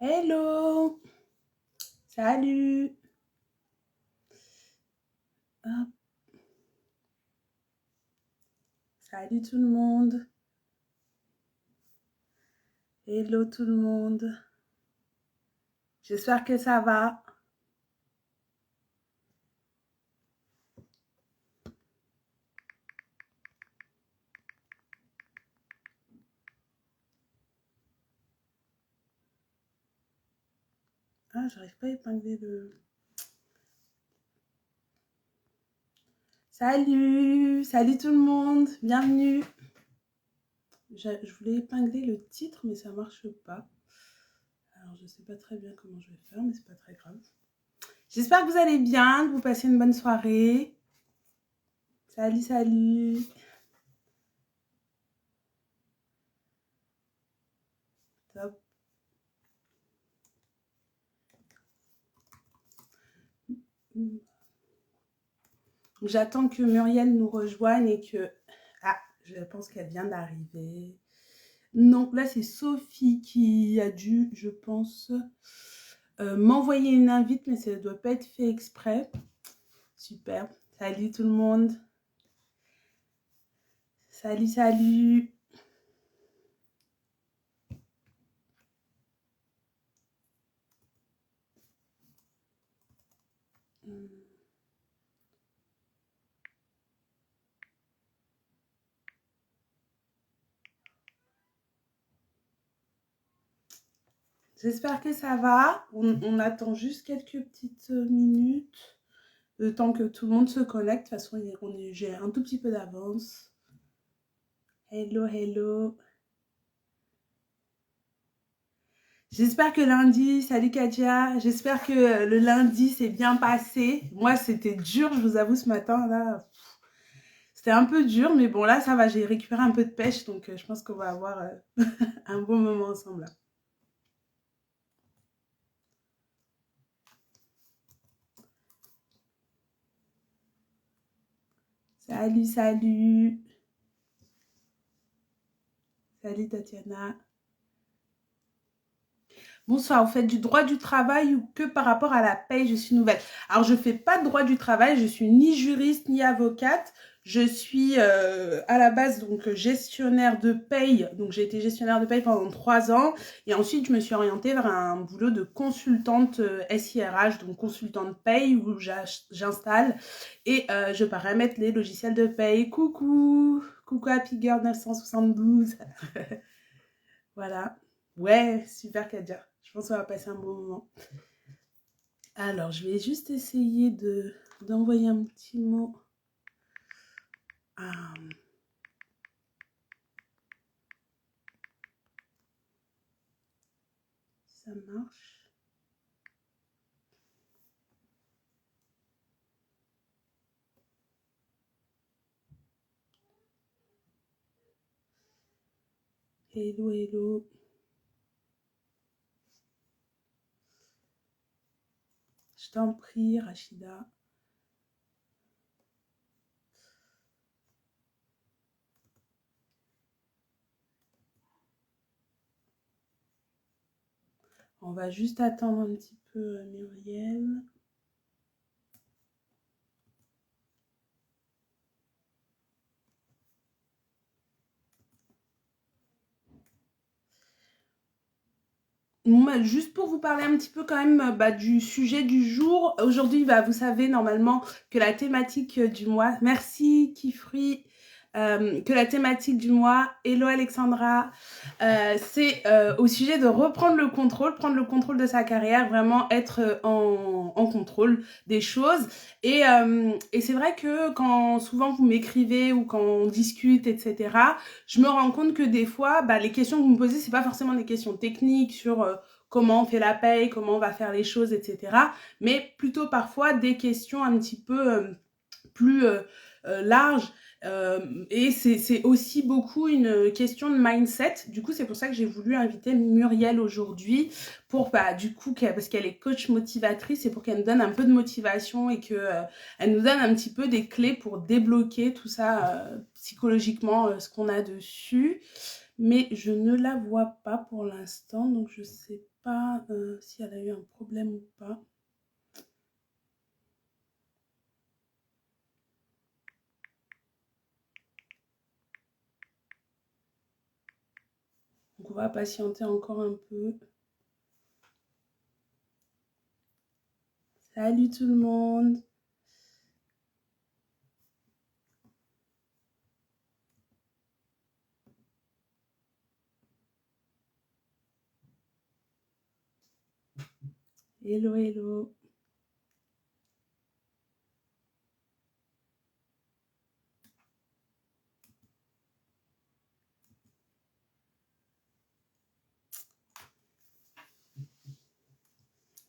Hello, salut. Hop, salut tout le monde. Hello tout le monde. J'espère que ça va. Ah, j'arrive pas à épingler le... Salut tout le monde. Bienvenue. Je voulais épingler le titre, mais ça marche pas. Alors, je sais pas très bien comment je vais faire, mais c'est pas très grave. J'espère que vous allez bien, que vous passez une bonne soirée. Salut. Top. J'attends que Muriel nous rejoigne et que... Ah, je pense qu'elle vient d'arriver. Non, là c'est Sophie qui a dû, je pense, m'envoyer une invite, mais ça ne doit pas être fait exprès. Super. Salut tout le monde. Salut. J'espère que ça va. On attend juste quelques petites minutes, le temps que tout le monde se connecte. De toute façon, j'ai un tout petit peu d'avance. Hello. J'espère que lundi, salut Katia, j'espère que le lundi s'est bien passé. Moi, c'était dur, je vous avoue, ce matin, là, c'était un peu dur, mais bon, là, ça va, j'ai récupéré un peu de pêche, donc je pense qu'on va avoir un bon moment ensemble, là. Salut. Salut Tatiana. Bonsoir, vous faites du droit du travail ou que par rapport à la paye, je suis nouvelle. Alors, je ne fais pas de droit du travail, je suis ni juriste ni avocate. Je suis à la base donc gestionnaire de paye. Donc, j'ai été gestionnaire de paye pendant 3 ans. Et ensuite, je me suis orientée vers un boulot de consultante SIRH, donc consultante paye, où j'installe et je paramètre les logiciels de paye. Coucou Happy Girl 972. Voilà. Ouais, super Kadia. Je pense qu'on va passer un bon moment. Alors, je vais juste essayer d'envoyer un petit mot. Ça marche. Hello. Je t'en prie, Rachida. On va juste attendre un petit peu Muriel. Juste pour vous parler un petit peu quand même du sujet du jour. Aujourd'hui, vous savez normalement que la thématique du mois, merci Kifri, que la thématique du mois, hello Alexandra, c'est au sujet de reprendre le contrôle, prendre le contrôle de sa carrière, vraiment être en contrôle des choses. Et c'est vrai que quand souvent vous m'écrivez ou quand on discute, etc., je me rends compte que des fois, les questions que vous me posez, c'est pas forcément des questions techniques sur comment on fait la paye, comment on va faire les choses, etc., mais plutôt parfois des questions un petit peu plus larges. Et c'est aussi beaucoup une question de mindset. Du coup, c'est pour ça que j'ai voulu inviter Muriel aujourd'hui pour, du coup, parce qu'elle est coach motivatrice et pour qu'elle nous donne un peu de motivation et qu'elle nous donne un petit peu des clés pour débloquer tout ça psychologiquement, ce qu'on a dessus. mais je ne la vois pas pour l'instant, donc je ne sais pas si elle a eu un problème ou pas. Donc on va patienter encore un peu. Salut tout le monde. Hello, hello.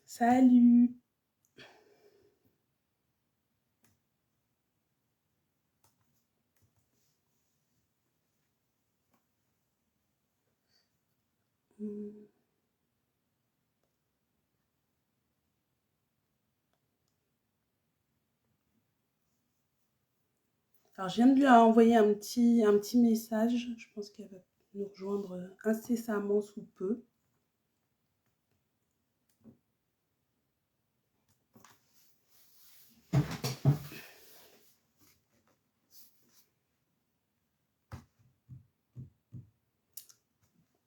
Salut. Alors, je viens de lui envoyer un petit message. Je pense qu'elle va nous rejoindre incessamment sous peu.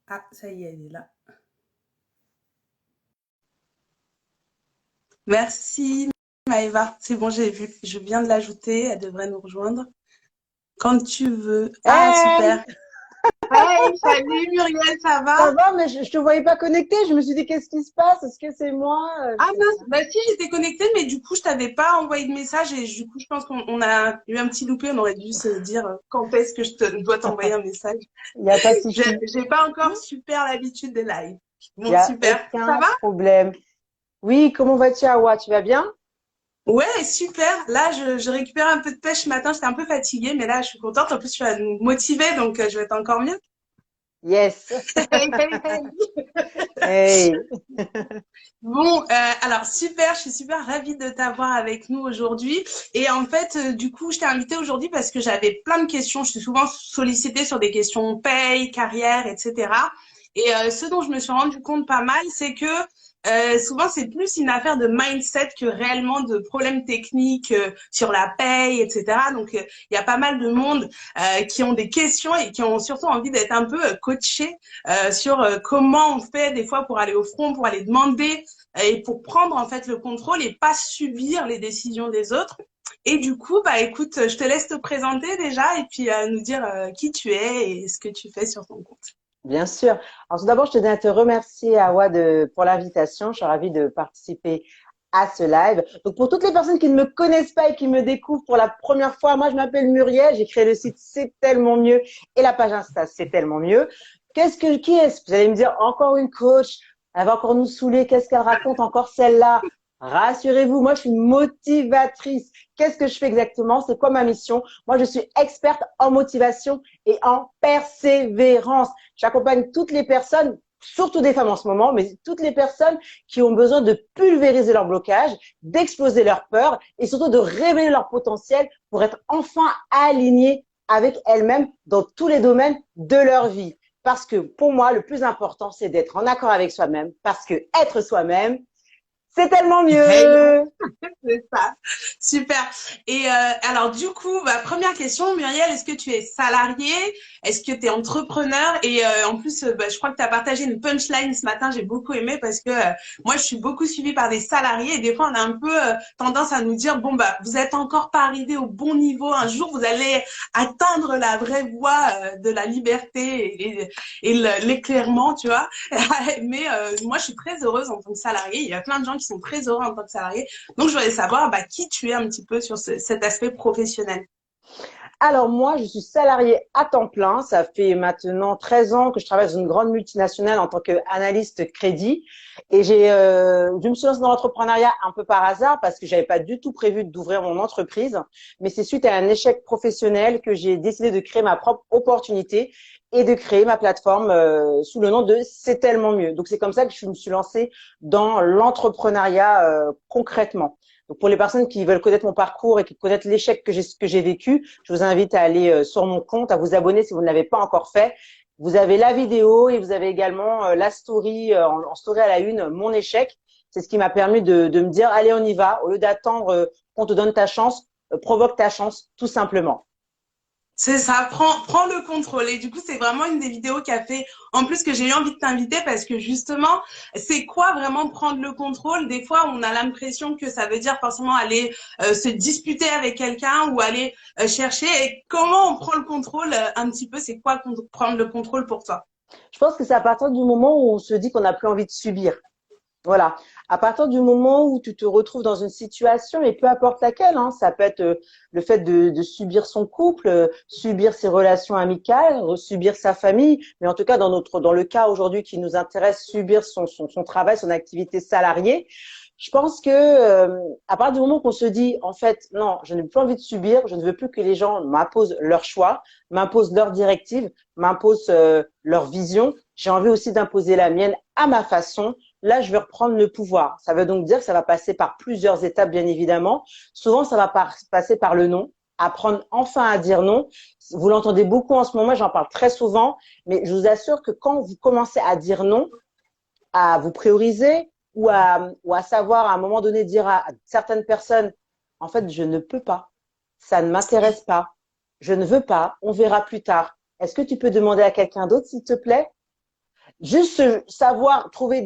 Ah, ça y est, elle est là. Merci, Maëva. C'est bon, j'ai vu. Je viens de l'ajouter. Elle devrait nous rejoindre quand tu veux. Ah, Hey, super. Hey, salut Muriel, ça ça va? va, mais je te voyais pas connectée. Je me suis dit, qu'est-ce qui se passe? Est-ce que c'est moi? Ah mince, bah si, j'étais connectée, mais du coup, je t'avais pas envoyé de message et du coup, je pense qu'on a eu un petit loupé. On aurait dû se dire quand est-ce que dois t'envoyer un message. Il n'y a pas de souci. J'ai pas encore super l'habitude des lives. Il n'y Bon, a super. Ça aucun va? problème. Oui, comment vas-tu, Awa? Tu vas bien? Ouais, super. Là, je récupère un peu de pêche ce matin. J'étais un peu fatiguée, mais là, je suis contente. En plus, tu vas nous motiver, donc je vais être encore mieux. Yes. Hey, hey, hey. Hey. Bon, alors super, je suis super ravie de t'avoir avec nous aujourd'hui. Et en fait, du coup, je t'ai invitée aujourd'hui parce que j'avais plein de questions. Je suis souvent sollicitée sur des questions paye, carrière, etc. Et ce dont je me suis rendu compte pas mal, c'est que souvent c'est plus une affaire de mindset que réellement de problèmes techniques sur la paye, etc. Donc il y a pas mal de monde qui ont des questions et qui ont surtout envie d'être un peu coachés sur comment on fait des fois pour aller au front, pour aller demander et pour prendre en fait le contrôle et pas subir les décisions des autres. Et du coup, bah écoute, je te laisse te présenter déjà et puis nous dire qui tu es et ce que tu fais sur ton compte. Bien sûr. Alors, tout d'abord, je tenais à te remercier, Awa, pour l'invitation. Je suis ravie de participer à ce live. Donc, pour toutes les personnes qui ne me connaissent pas et qui me découvrent pour la première fois, moi, je m'appelle Muriel. J'ai créé le site C'est tellement mieux et la page Insta C'est tellement mieux. Qui est-ce? Vous allez me dire, encore une coach. Elle va encore nous saouler. Qu'est-ce qu'elle raconte encore celle-là? Rassurez-vous, moi, je suis une motivatrice. Qu'est-ce que je fais exactement? C'est quoi ma mission? Moi, je suis experte en motivation et en persévérance. J'accompagne toutes les personnes, surtout des femmes en ce moment, mais toutes les personnes qui ont besoin de pulvériser leur blocage, d'exploser leur peur et surtout de révéler leur potentiel pour être enfin alignées avec elles-mêmes dans tous les domaines de leur vie. Parce que pour moi, le plus important, c'est d'être en accord avec soi-même. Parce que être soi-même, c'est tellement Hey, mieux. c'est ça. Super. Et alors du coup, bah, première question, Muriel, est-ce que tu es salarié? Est-ce que tu es entrepreneur? Et en plus, bah, je crois que tu as partagé une punchline ce matin, j'ai beaucoup aimé parce que moi, je suis beaucoup suivie par des salariés et des fois, on a un peu tendance à nous dire, bon, bah, vous êtes encore pas arrivé au bon niveau. Un jour, vous allez atteindre la vraie voie de la liberté et l'éclairement, tu vois. Mais moi, je suis très heureuse en tant que salariée. Il y a plein de gens qui sont très heureux en tant que salariés. Donc, je voudrais savoir bah, qui tu es un petit peu sur cet aspect professionnel. Alors moi, je suis salariée à temps plein. Ça fait maintenant 13 ans que je travaille dans une grande multinationale en tant qu'analyste crédit. Et je me suis lancée dans l'entrepreneuriat un peu par hasard parce que j'avais pas du tout prévu d'ouvrir mon entreprise. Mais c'est suite à un échec professionnel que j'ai décidé de créer ma propre opportunité et de créer ma plateforme sous le nom de C'est tellement mieux. Donc c'est comme ça que je me suis lancée dans l'entrepreneuriat concrètement. Donc pour les personnes qui veulent connaître mon parcours et qui connaissent l'échec que j'ai vécu, je vous invite à aller sur mon compte, à vous abonner si vous ne l'avez pas encore fait. Vous avez la vidéo et vous avez également la story, en story à la une, mon échec. C'est ce qui m'a permis de me dire, allez, on y va. Au lieu d'attendre qu'on te donne ta chance, provoque ta chance, tout simplement. C'est ça, prends le contrôle. Et du coup, c'est vraiment une des vidéos qui a fait, en plus que j'ai eu envie de t'inviter parce que justement, c'est quoi vraiment prendre le contrôle? Des fois, on a l'impression que ça veut dire forcément aller se disputer avec quelqu'un ou aller chercher. Et comment on prend le contrôle un petit peu? C'est quoi prendre le contrôle pour toi? Je pense que c'est à partir du moment où on se dit qu'on n'a plus envie de subir. Voilà. À partir du moment où tu te retrouves dans une situation, et peu importe laquelle, hein, ça peut être le fait de subir son couple, subir ses relations amicales, subir sa famille, mais en tout cas dans le cas aujourd'hui qui nous intéresse, subir son travail, son activité salariée. Je pense que à partir du moment qu'on se dit en fait non, je n'ai plus envie de subir, je ne veux plus que les gens m'imposent leur choix, m'imposent leurs directives, m'imposent leur vision. J'ai envie aussi d'imposer la mienne à ma façon. Là, je vais reprendre le pouvoir. Ça veut donc dire que ça va passer par plusieurs étapes, bien évidemment. Souvent, ça va passer par le non, apprendre enfin à dire non. Vous l'entendez beaucoup en ce moment, j'en parle très souvent, mais je vous assure que quand vous commencez à dire non, à vous prioriser ou à savoir à un moment donné dire à certaines personnes, en fait, je ne peux pas, ça ne m'intéresse pas, je ne veux pas, on verra plus tard. Est-ce que tu peux demander à quelqu'un d'autre, s'il te plaît? Juste savoir trouver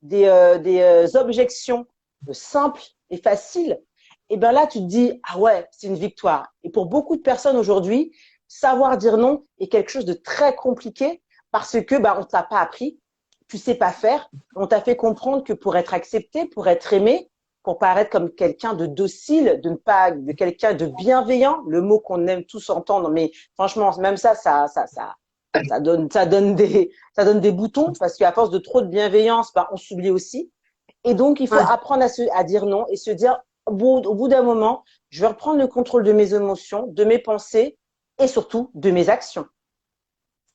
des objections simples et faciles, et bien là, tu te dis, ah ouais, c'est une victoire. Et pour beaucoup de personnes aujourd'hui, savoir dire non est quelque chose de très compliqué parce que bah, on t'a pas appris, tu sais pas faire, on t'a fait comprendre que pour être accepté, pour être aimé, pour paraître comme quelqu'un de docile, de quelqu'un de bienveillant, le mot qu'on aime tous entendre, mais franchement, même ça donne des boutons parce qu'à force de trop de bienveillance, bah, on s'oublie aussi. Et donc, il faut Ouais. apprendre à dire non et se dire, au bout d'un moment, je vais reprendre le contrôle de mes émotions, de mes pensées et surtout de mes actions.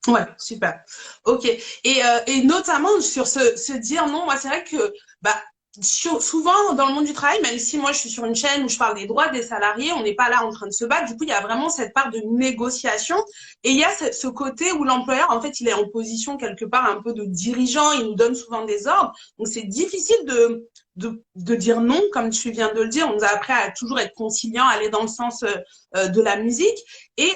Ouais, super. Ok. Et notamment sur se dire non, moi c'est vrai que bah souvent dans le monde du travail, même si moi je suis sur une chaîne où je parle des droits des salariés, on n'est pas là en train de se battre. Du coup, il y a vraiment cette part de négociation et il y a ce côté où l'employeur, en fait, il est en position quelque part un peu de dirigeant, il nous donne souvent des ordres. Donc c'est difficile de dire non, comme tu viens de le dire. On nous a appris à toujours être conciliant, aller dans le sens de la musique. Et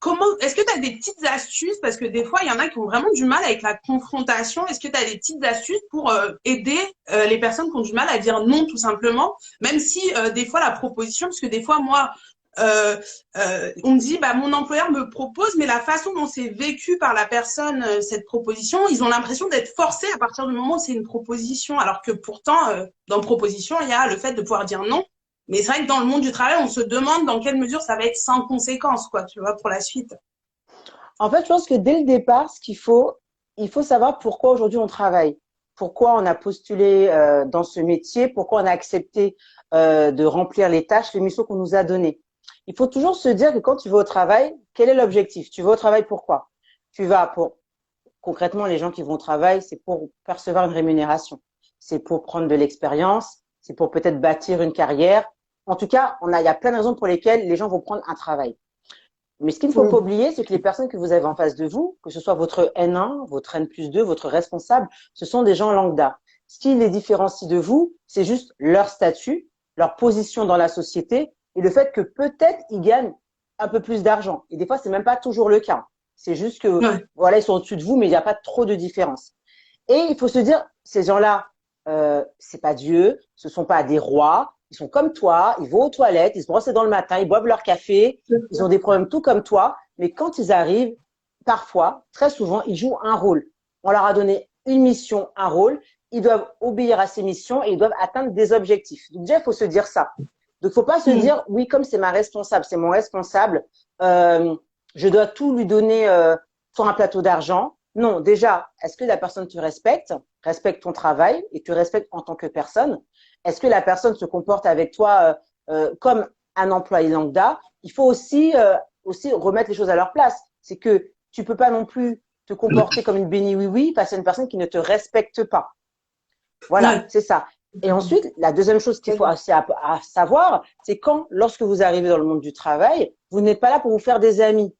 comment, est-ce que tu as des petites astuces? Parce que des fois, il y en a qui ont vraiment du mal avec la confrontation. Est-ce que tu as des petites astuces pour aider les personnes qui ont du mal à dire non, tout simplement? Même si des fois, la proposition, parce que des fois, moi, on me dit, bah, mon employeur me propose, mais la façon dont c'est vécu par la personne, cette proposition, ils ont l'impression d'être forcés à partir du moment où c'est une proposition. Alors que pourtant, dans proposition, il y a le fait de pouvoir dire non. Mais c'est vrai que dans le monde du travail, on se demande dans quelle mesure ça va être sans conséquence, quoi, tu vois, pour la suite. En fait, je pense que dès le départ, il faut savoir pourquoi aujourd'hui on travaille, pourquoi on a postulé dans ce métier, pourquoi on a accepté de remplir les tâches, les missions qu'on nous a données. Il faut toujours se dire que quand tu vas au travail, quel est l'objectif? Tu vas au travail pourquoi? Tu vas pour, concrètement, les gens qui vont au travail, c'est pour percevoir une rémunération. C'est pour prendre de l'expérience, c'est pour peut-être bâtir une carrière. En tout cas, il y a plein de raisons pour lesquelles les gens vont prendre un travail. Mais ce qu'il ne faut pas Mm. oublier, c'est que les personnes que vous avez en face de vous, que ce soit votre N1, votre N+2, votre responsable, ce sont des gens lambda. Ce qui les différencie de vous, c'est juste leur statut, leur position dans la société et le fait que peut-être ils gagnent un peu plus d'argent. Et des fois, c'est même pas toujours le cas. C'est juste que, Ouais. voilà, ils sont au-dessus de vous, mais il n'y a pas trop de différence. Et il faut se dire, ces gens-là, c'est pas Dieu, ce sont pas des rois, ils sont comme toi, ils vont aux toilettes, ils se brossent dans le matin, ils boivent leur café, ils ont des problèmes tout comme toi, mais quand ils arrivent, parfois, très souvent, ils jouent un rôle. On leur a donné une mission, un rôle, ils doivent obéir à ces missions et ils doivent atteindre des objectifs. Donc déjà, il faut se dire ça. Donc, il ne faut pas se Mm. dire, oui, comme c'est ma responsable, c'est mon responsable, je dois tout lui donner sur un plateau d'argent. Non, déjà, est-ce que la personne te respecte, respecte ton travail et te respecte en tant que personne? Est-ce que la personne se comporte avec toi comme un employé lambda? Il faut aussi remettre les choses à leur place. C'est que tu peux pas non plus te comporter comme une béni oui-oui face à une personne qui ne te respecte pas. Voilà, Ouais. c'est ça. Et ensuite, la deuxième chose qu'il faut aussi à savoir, c'est quand, lorsque vous arrivez dans le monde du travail, vous n'êtes pas là pour vous faire des amis.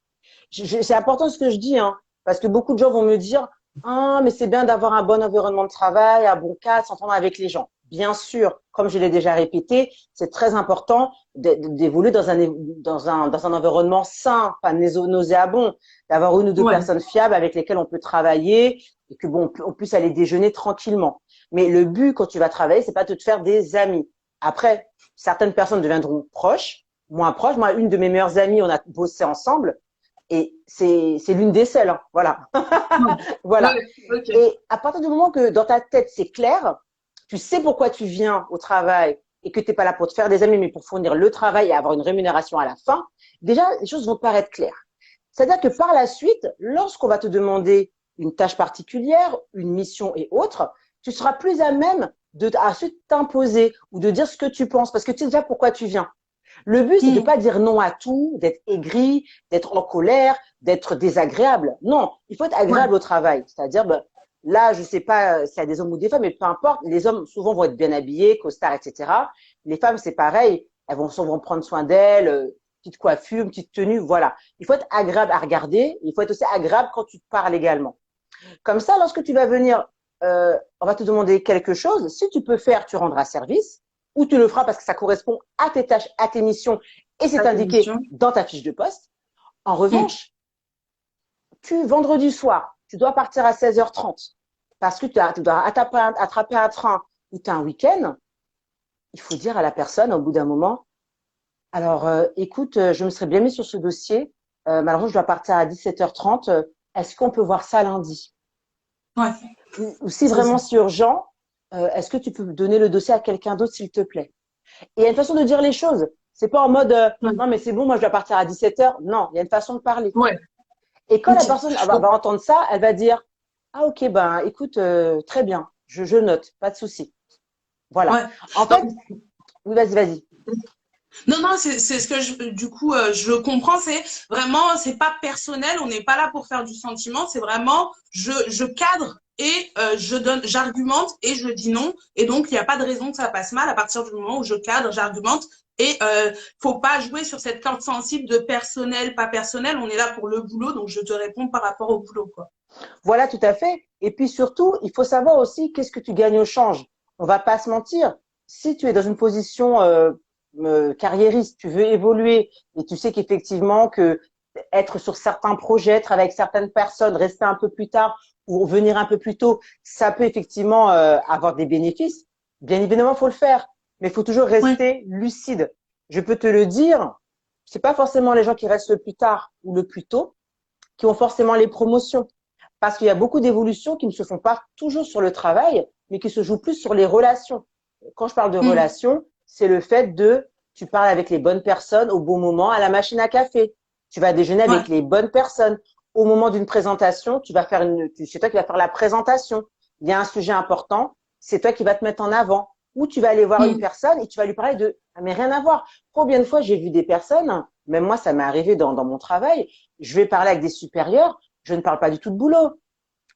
C'est important ce que je dis, hein. Parce que beaucoup de gens vont me dire, ah, mais c'est bien d'avoir un bon environnement de travail, un bon cadre, s'entendre avec les gens. Bien sûr, comme je l'ai déjà répété, c'est très important d'évoluer dans un environnement sain, pas nauséabond, d'avoir une ou deux Ouais, personnes fiables avec lesquelles on peut travailler et que bon, on puisse aller déjeuner tranquillement. Mais le but quand tu vas travailler, c'est pas de te faire des amis. Après, certaines personnes deviendront proches, moins proches. Moi, une de mes meilleures amies, on a bossé ensemble et c'est l'une des seules. Hein. Voilà, ouais, voilà. ouais, ok. Et à partir du moment que dans ta tête c'est clair, tu sais pourquoi tu viens au travail et que tu n'es pas là pour te faire des amis, mais pour fournir le travail et avoir une rémunération à la fin, déjà, les choses vont te paraître claires. C'est-à-dire que par la suite, lorsqu'on va te demander une tâche particulière, une mission et autres, tu seras plus à même de ensuite t'imposer ou de dire ce que tu penses parce que tu sais déjà pourquoi tu viens. Le but, c'est de Hmm. pas dire non à tout, d'être aigri, d'être en colère, d'être désagréable. Non, il faut être Ouais, agréable au travail. C'est-à-dire, ben, là, je sais pas s'il y a des hommes ou des femmes, mais peu importe. Les hommes, souvent, vont être bien habillés, costards, etc. Les femmes, c'est pareil. Elles vont souvent prendre soin d'elles, petite coiffure, petite tenue, voilà. Il faut être agréable à regarder. Il faut être aussi agréable quand tu te parles également. Comme ça, lorsque tu vas venir, on va te demander quelque chose. Si tu peux faire, tu rendras service ou tu le feras parce que ça correspond à tes tâches, à tes missions et c'est indiqué attention. dans ta fiche de poste. En Hmm. revanche, vendredi soir, tu dois partir à 16h30 parce que tu dois attraper un train ou tu as un week-end. Il faut dire à la personne au bout d'un moment, alors écoute, je me serais bien mis sur ce dossier. Malheureusement, je dois partir à 17h30. Est-ce qu'on peut voir ça lundi? Ouais, Ou si c'est ça. vraiment c'est urgent, est-ce que tu peux donner le dossier à quelqu'un d'autre, s'il te plaît? Et il y a une façon de dire les choses. C'est pas en mode Ouais, non mais c'est bon, moi je dois partir à 17h. Non, il y a une façon de parler. ouais, Et quand la ok. personne Donc, va entendre ça, elle va dire ah ok ben écoute très bien, je note, pas de souci. Voilà. ouais. En Donc, fait, oui vas-y. non, non, c'est ce que du coup, je comprends. C'est vraiment, c'est pas personnel. On n'est pas là pour faire du sentiment. C'est vraiment, je cadre et je donne, j'argumente et je dis non. Et donc, il n'y a pas de raison que ça passe mal à partir du moment où je cadre, j'argumente. Et faut pas jouer sur cette corde sensible de personnel, pas personnel. On est là pour le boulot, donc je te réponds par rapport au boulot, quoi. Voilà, tout à fait. Et puis surtout, il faut savoir aussi qu'est-ce que tu gagnes au change. On va pas se mentir. Si tu es dans une position carriériste, tu veux évoluer et tu sais qu'effectivement que être sur certains projets, travailler avec certaines personnes, rester un peu plus tard ou venir un peu plus tôt, ça peut effectivement avoir des bénéfices. Bien évidemment, il faut le faire, mais il faut toujours Ouais. rester lucide. Je peux te le dire, c'est pas forcément les gens qui restent le plus tard ou le plus tôt qui ont forcément les promotions. Parce qu'il y a beaucoup d'évolutions qui ne se font pas toujours sur le travail, mais qui se jouent plus sur les relations. Quand je parle de Mm. relations, c'est le fait de, tu parles avec les bonnes personnes au bon moment à la machine à café. Tu vas déjeuner Ouais. avec les bonnes personnes. Au moment d'une présentation, c'est toi qui vas faire la présentation. Il y a un sujet important, c'est toi qui vas te mettre en avant. Ou tu vas aller voir une Mm. personne et tu vas lui parler de, ah, mais rien à voir. Combien de fois j'ai vu des personnes, même moi ça m'est arrivé dans mon travail, je vais parler avec des supérieurs, je ne parle pas du tout de boulot.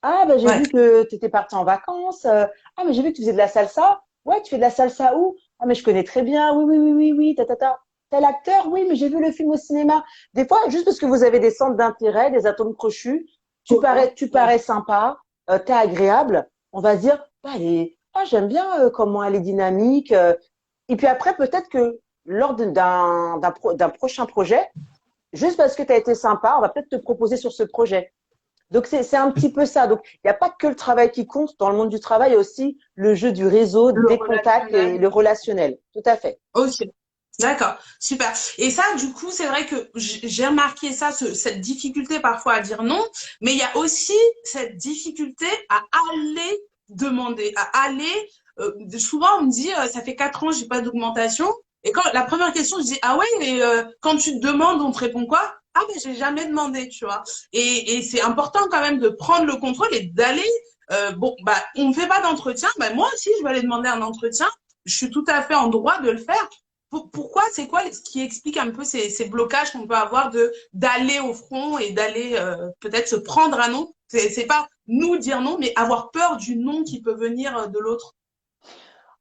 Ah, ben j'ai Ouais. vu que tu étais parti en vacances. Ah, mais j'ai vu que tu faisais de la salsa. Ouais, tu fais de la salsa où? Ah, mais je connais très bien. Oui, oui, oui, oui, oui, ta. Tel acteur? Oui, mais j'ai vu le film au cinéma. Des fois, juste parce que vous avez des centres d'intérêt, des atomes crochus, tu Ouais. parais sympa, t'es agréable. On va se dire, ah, j'aime bien comment elle est dynamique. Et puis après, peut-être que lors d'un prochain projet, juste parce que tu as été sympa, on va peut-être te proposer sur ce projet. Donc, c'est un petit peu ça. Donc, il n'y a pas que le travail qui compte. Dans le monde du travail, il y a aussi le jeu du réseau, Le des contacts et relationnel. le relationnel. Tout à fait. Ok. D'accord, super. Et ça, du coup, c'est vrai que j'ai remarqué ça, cette difficulté parfois à dire non, mais il y a aussi cette difficulté à aller demander, à aller. Souvent, on me dit, ça fait 4 ans, j'ai pas d'augmentation. Et quand la première question, je dis, ah ouais, et quand tu te demandes, on te répond quoi? Ah ben, j'ai jamais demandé, tu vois. Et c'est important quand même de prendre le contrôle et d'aller. Bon, bah, on ne fait pas d'entretien. Bah, moi aussi, je vais aller demander un entretien. Je suis tout à fait en droit de le faire. Pourquoi, c'est quoi ce qui explique un peu ces blocages qu'on peut avoir de d'aller au front et d'aller peut-être se prendre un non? C'est pas nous dire non, mais avoir peur du non qui peut venir de l'autre.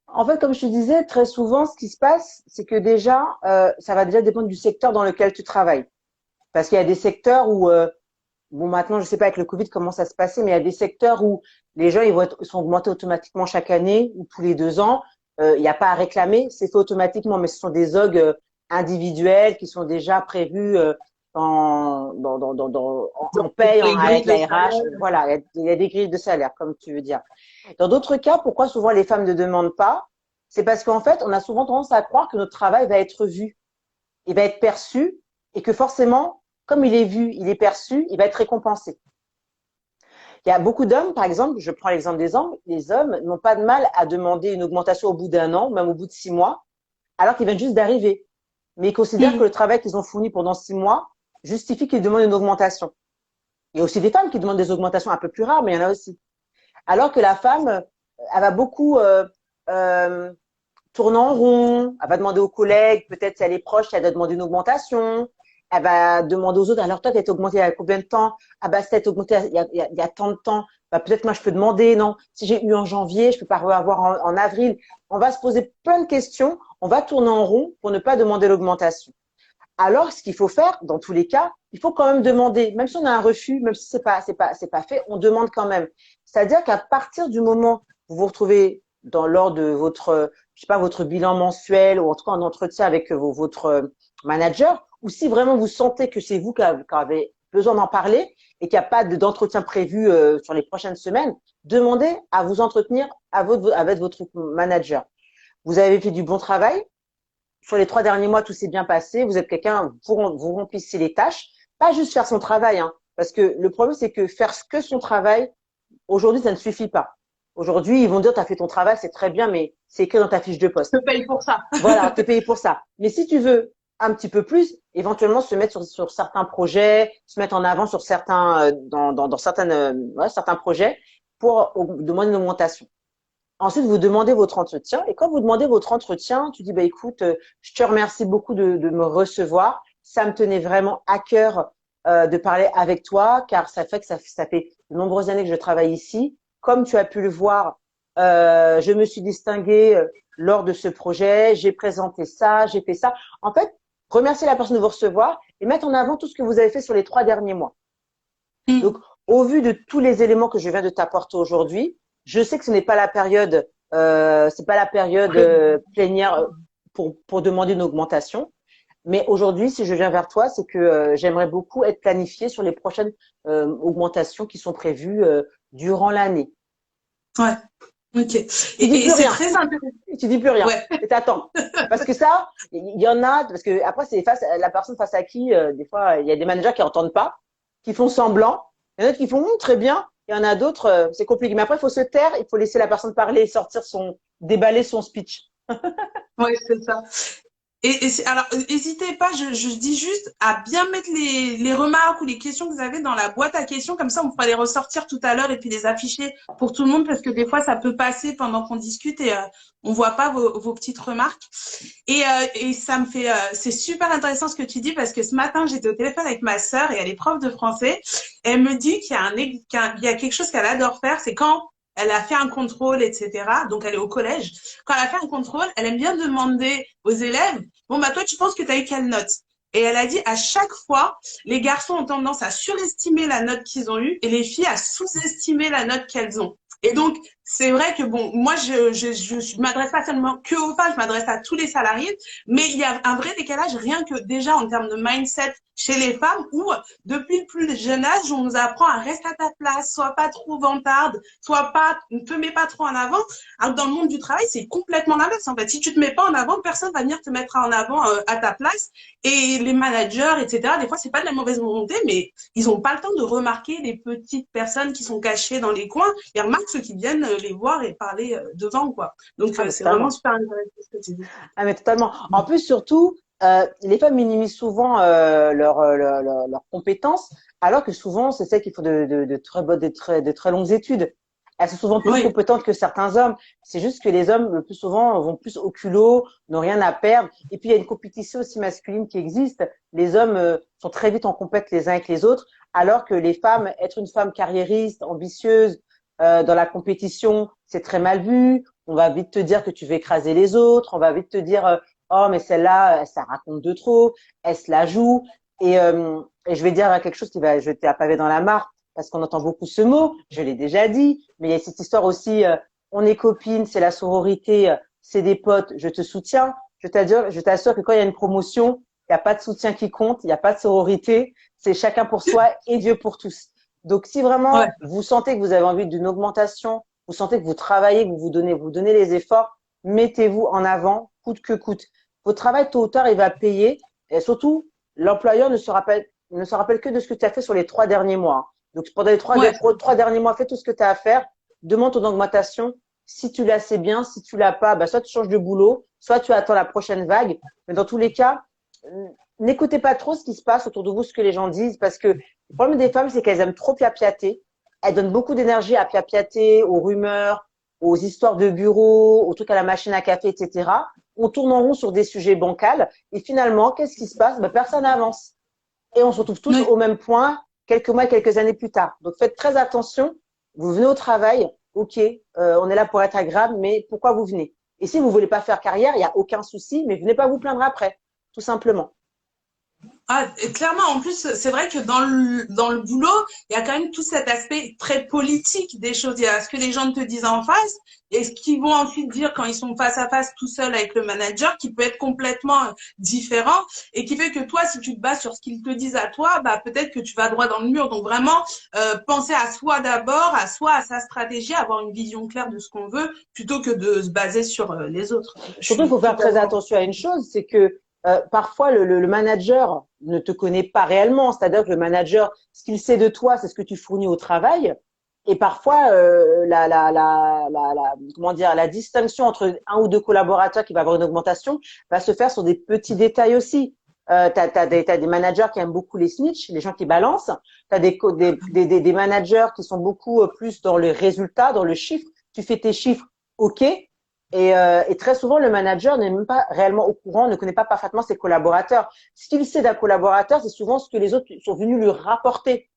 En fait, comme je te disais, très souvent, ce qui se passe, c'est que déjà, ça va déjà dépendre du secteur dans lequel tu travailles. Parce qu'il y a des secteurs où bon, maintenant, je sais pas avec le Covid comment ça se passait, mais il y a des secteurs où les gens, ils sont augmentés automatiquement chaque année ou tous les 2 ans. Il n'y a pas à réclamer, c'est fait automatiquement, mais ce sont des OG individuels qui sont déjà prévus en paye, Les grilles avec de la salaire. RH. Voilà, il y a des grilles de salaire, comme tu veux dire. Dans d'autres cas, pourquoi souvent les femmes ne demandent pas? C'est parce qu'en fait, on a souvent tendance à croire que notre travail va être vu, il va être perçu, et que forcément, comme il est vu, il est perçu, il va être récompensé. Il y a beaucoup d'hommes, par exemple, je prends l'exemple des hommes, les hommes n'ont pas de mal à demander une augmentation au bout d'1 an, même au bout de 6 mois, alors qu'ils viennent juste d'arriver. Mais ils considèrent que le travail qu'ils ont fourni pendant 6 mois justifie qu'ils demandent une augmentation. Il y a aussi des femmes qui demandent des augmentations un peu plus rares, mais il y en a aussi. Alors que la femme, elle va beaucoup euh, tourner en rond, elle va demander aux collègues, peut-être si elle est proche, elle doit demander une augmentation, elle va demander aux autres, alors toi, tu as été augmenté il y a combien de temps? Ah bah, ça a été augmenté il y a tant de temps. Bah, peut-être moi, je peux demander, non? Si j'ai eu en janvier, je peux pas avoir en avril. On va se poser plein de questions, on va tourner en rond pour ne pas demander l'augmentation. Alors, ce qu'il faut faire, dans tous les cas, il faut quand même demander, même si on a un refus, même si c'est pas fait, on demande quand même. C'est-à-dire qu'à partir du moment où vous vous retrouvez lors de votre, je sais pas, votre bilan mensuel ou en tout cas en entretien avec votre manager, ou si vraiment vous sentez que c'est vous qui avez besoin d'en parler et qu'il n'y a pas d'entretien prévu sur les prochaines semaines, demandez à vous entretenir avec votre manager. Vous avez fait du bon travail, sur les 3 derniers mois, tout s'est bien passé. Vous êtes quelqu'un, vous remplissez les tâches, pas juste faire son travail, hein, parce que le problème, c'est que faire que son travail, aujourd'hui, ça ne suffit pas. Aujourd'hui, ils vont dire, tu as fait ton travail, c'est très bien, mais c'est écrit dans ta fiche de poste. Je te paye pour ça. Voilà, tu es payé pour ça. Mais si tu veux un petit peu plus, éventuellement se mettre sur certains projets, se mettre en avant sur certains, dans certaines, certains projets pour demander une augmentation. Ensuite, vous demandez votre entretien. Et quand vous demandez votre entretien, tu dis, bah, écoute, je te remercie beaucoup de me recevoir. Ça me tenait vraiment à cœur de parler avec toi, car ça fait que ça fait de nombreuses années que je travaille ici. Comme tu as pu le voir, je me suis distinguée lors de ce projet. J'ai présenté ça, j'ai fait ça. En fait, remercier la personne de vous recevoir et mettre en avant tout ce que vous avez fait sur les 3 derniers mois. Donc, au vu de tous les éléments que je viens de t'apporter aujourd'hui, je sais que ce n'est pas la période, c'est pas la période plénière pour demander une augmentation. Mais aujourd'hui, si je viens vers toi, c'est que j'aimerais beaucoup être planifiée sur les prochaines augmentations qui sont prévues durant l'année. Ouais. Ok. Tu dis Et plus c'est rien. très intéressant. Tu dis plus rien. Ouais. Et t'attends. Parce que ça, il y en a, parce que après, c'est la personne face à qui, des fois, il y a des managers qui entendent pas, qui font semblant. Il y en a d'autres qui font très bien. Il y en a d'autres, c'est compliqué. Mais après, il faut se taire, il faut laisser la personne parler et déballer son speech. Ouais, c'est ça. Alors, n'hésitez pas, je dis juste à bien mettre les remarques ou les questions que vous avez dans la boîte à questions, comme ça on pourra les ressortir tout à l'heure et puis les afficher pour tout le monde, parce que des fois ça peut passer pendant qu'on discute et on voit pas vos petites remarques. Et ça me fait, c'est super intéressant ce que tu dis, parce que ce matin j'étais au téléphone avec ma sœur et elle est prof de français. Et elle me dit qu'il y a quelque chose qu'elle adore faire, c'est quand elle a fait un contrôle, etc. Donc, elle est au collège. Quand elle a fait un contrôle, elle aime bien demander aux élèves, bon, bah, toi, tu penses que tu as eu quelle note? Et elle a dit, à chaque fois, les garçons ont tendance à surestimer la note qu'ils ont eue et les filles à sous-estimer la note qu'elles ont. Et donc, c'est vrai que bon, moi, je m'adresse pas seulement que aux femmes, je m'adresse à tous les salariés, mais il y a un vrai décalage rien que déjà en termes de mindset chez les femmes où, depuis le plus jeune âge, on nous apprend à rester à ta place, sois pas trop vantarde, ne te mets pas trop en avant. Alors, dans le monde du travail, c'est complètement l'inverse. En fait, si tu te mets pas en avant, personne va venir te mettre en avant à ta place. Et les managers, etc., des fois, c'est pas de la mauvaise volonté, mais ils ont pas le temps de remarquer les petites personnes qui sont cachées dans les coins. Ils remarquent ceux qui viennent les voir et parler devant, quoi. Donc, c'est vraiment super intéressant ce que tu dis. Ah, mais totalement. En plus, surtout, les femmes minimisent souvent leurs compétences, alors que souvent, c'est celles qui font de très longues études. Elles sont souvent plus Oui. compétentes que certains hommes. C'est juste que les hommes, le plus souvent, vont plus au culot, n'ont rien à perdre. Et puis, il y a une compétition aussi masculine qui existe. Les hommes sont très vite en compète les uns avec les autres, alors que les femmes, être une femme carriériste, ambitieuse, dans la compétition, c'est très mal vu. On va vite te dire que tu veux écraser les autres. On va vite te dire, oh, mais celle-là, ça raconte de trop. Elle se la joue. Et je vais dire quelque chose qui va jeter un pavé dans la mare, parce qu'on entend beaucoup ce mot, je l'ai déjà dit, mais il y a cette histoire aussi, on est copines, c'est la sororité, c'est des potes, je te soutiens. Je t'assure que quand il y a une promotion, il n'y a pas de soutien qui compte, il n'y a pas de sororité, c'est chacun pour soi et Dieu pour tous. Donc, si vraiment Ouais. vous sentez que vous avez envie d'une augmentation, vous sentez que vous travaillez, que vous donnez les efforts, mettez-vous en avant, coûte que coûte. Votre travail, tôt ou tard, il va payer. Et surtout, l'employeur ne se rappelle que de ce que tu as fait sur les 3 derniers mois. Donc, pendant les Ouais. 3 derniers mois, fais tout ce que tu as à faire, demande ton augmentation. Si tu l'as, c'est bien. Si tu l'as pas, bah, soit tu changes de boulot, soit tu attends la prochaine vague. Mais dans tous les cas, n'écoutez pas trop ce qui se passe autour de vous, ce que les gens disent, parce que le problème des femmes, c'est qu'elles aiment trop piapiater. Elles donnent beaucoup d'énergie à piapiater, aux rumeurs, aux histoires de bureau, aux trucs à la machine à café, etc. On tourne en rond sur des sujets bancals. Et finalement, qu'est-ce qui se passe? Ben, personne n'avance. Et on se retrouve tous Oui. au même point quelques mois, quelques années plus tard. Donc faites très attention. Vous venez au travail, ok, on est là pour être agréable, mais pourquoi vous venez? Et si vous voulez pas faire carrière, il n'y a aucun souci, mais venez pas vous plaindre après, tout simplement. Ah, et clairement, en plus, c'est vrai que dans le boulot, il y a quand même tout cet aspect très politique des choses. Il y a ce que les gens te disent en face et ce qu'ils vont ensuite dire quand ils sont face à face tout seuls avec le manager, qui peut être complètement différent et qui fait que toi, si tu te bases sur ce qu'ils te disent à toi, bah peut-être que tu vas droit dans le mur. Donc vraiment, penser à soi d'abord, à soi, à sa stratégie, avoir une vision claire de ce qu'on veut, plutôt que de se baser sur les autres. Je Surtout, il suis faut faire très totalement. attention à une chose, c'est que parfois le manager ne te connaît pas réellement. C'est-à-dire que le manager, ce qu'il sait de toi, c'est ce que tu fournis au travail. Et parfois, comment dire, la distinction entre un ou deux collaborateurs qui va avoir une augmentation va se faire sur des petits détails aussi. T'as des managers qui aiment beaucoup les snitch, les gens qui balancent. T'as des managers qui sont beaucoup plus dans le résultat, dans le chiffre. Tu fais tes chiffres, ok. Et très souvent, le manager n'est même pas réellement au courant, ne connaît pas parfaitement ses collaborateurs. Ce qu'il sait d'un collaborateur, c'est souvent ce que les autres sont venus lui rapporter.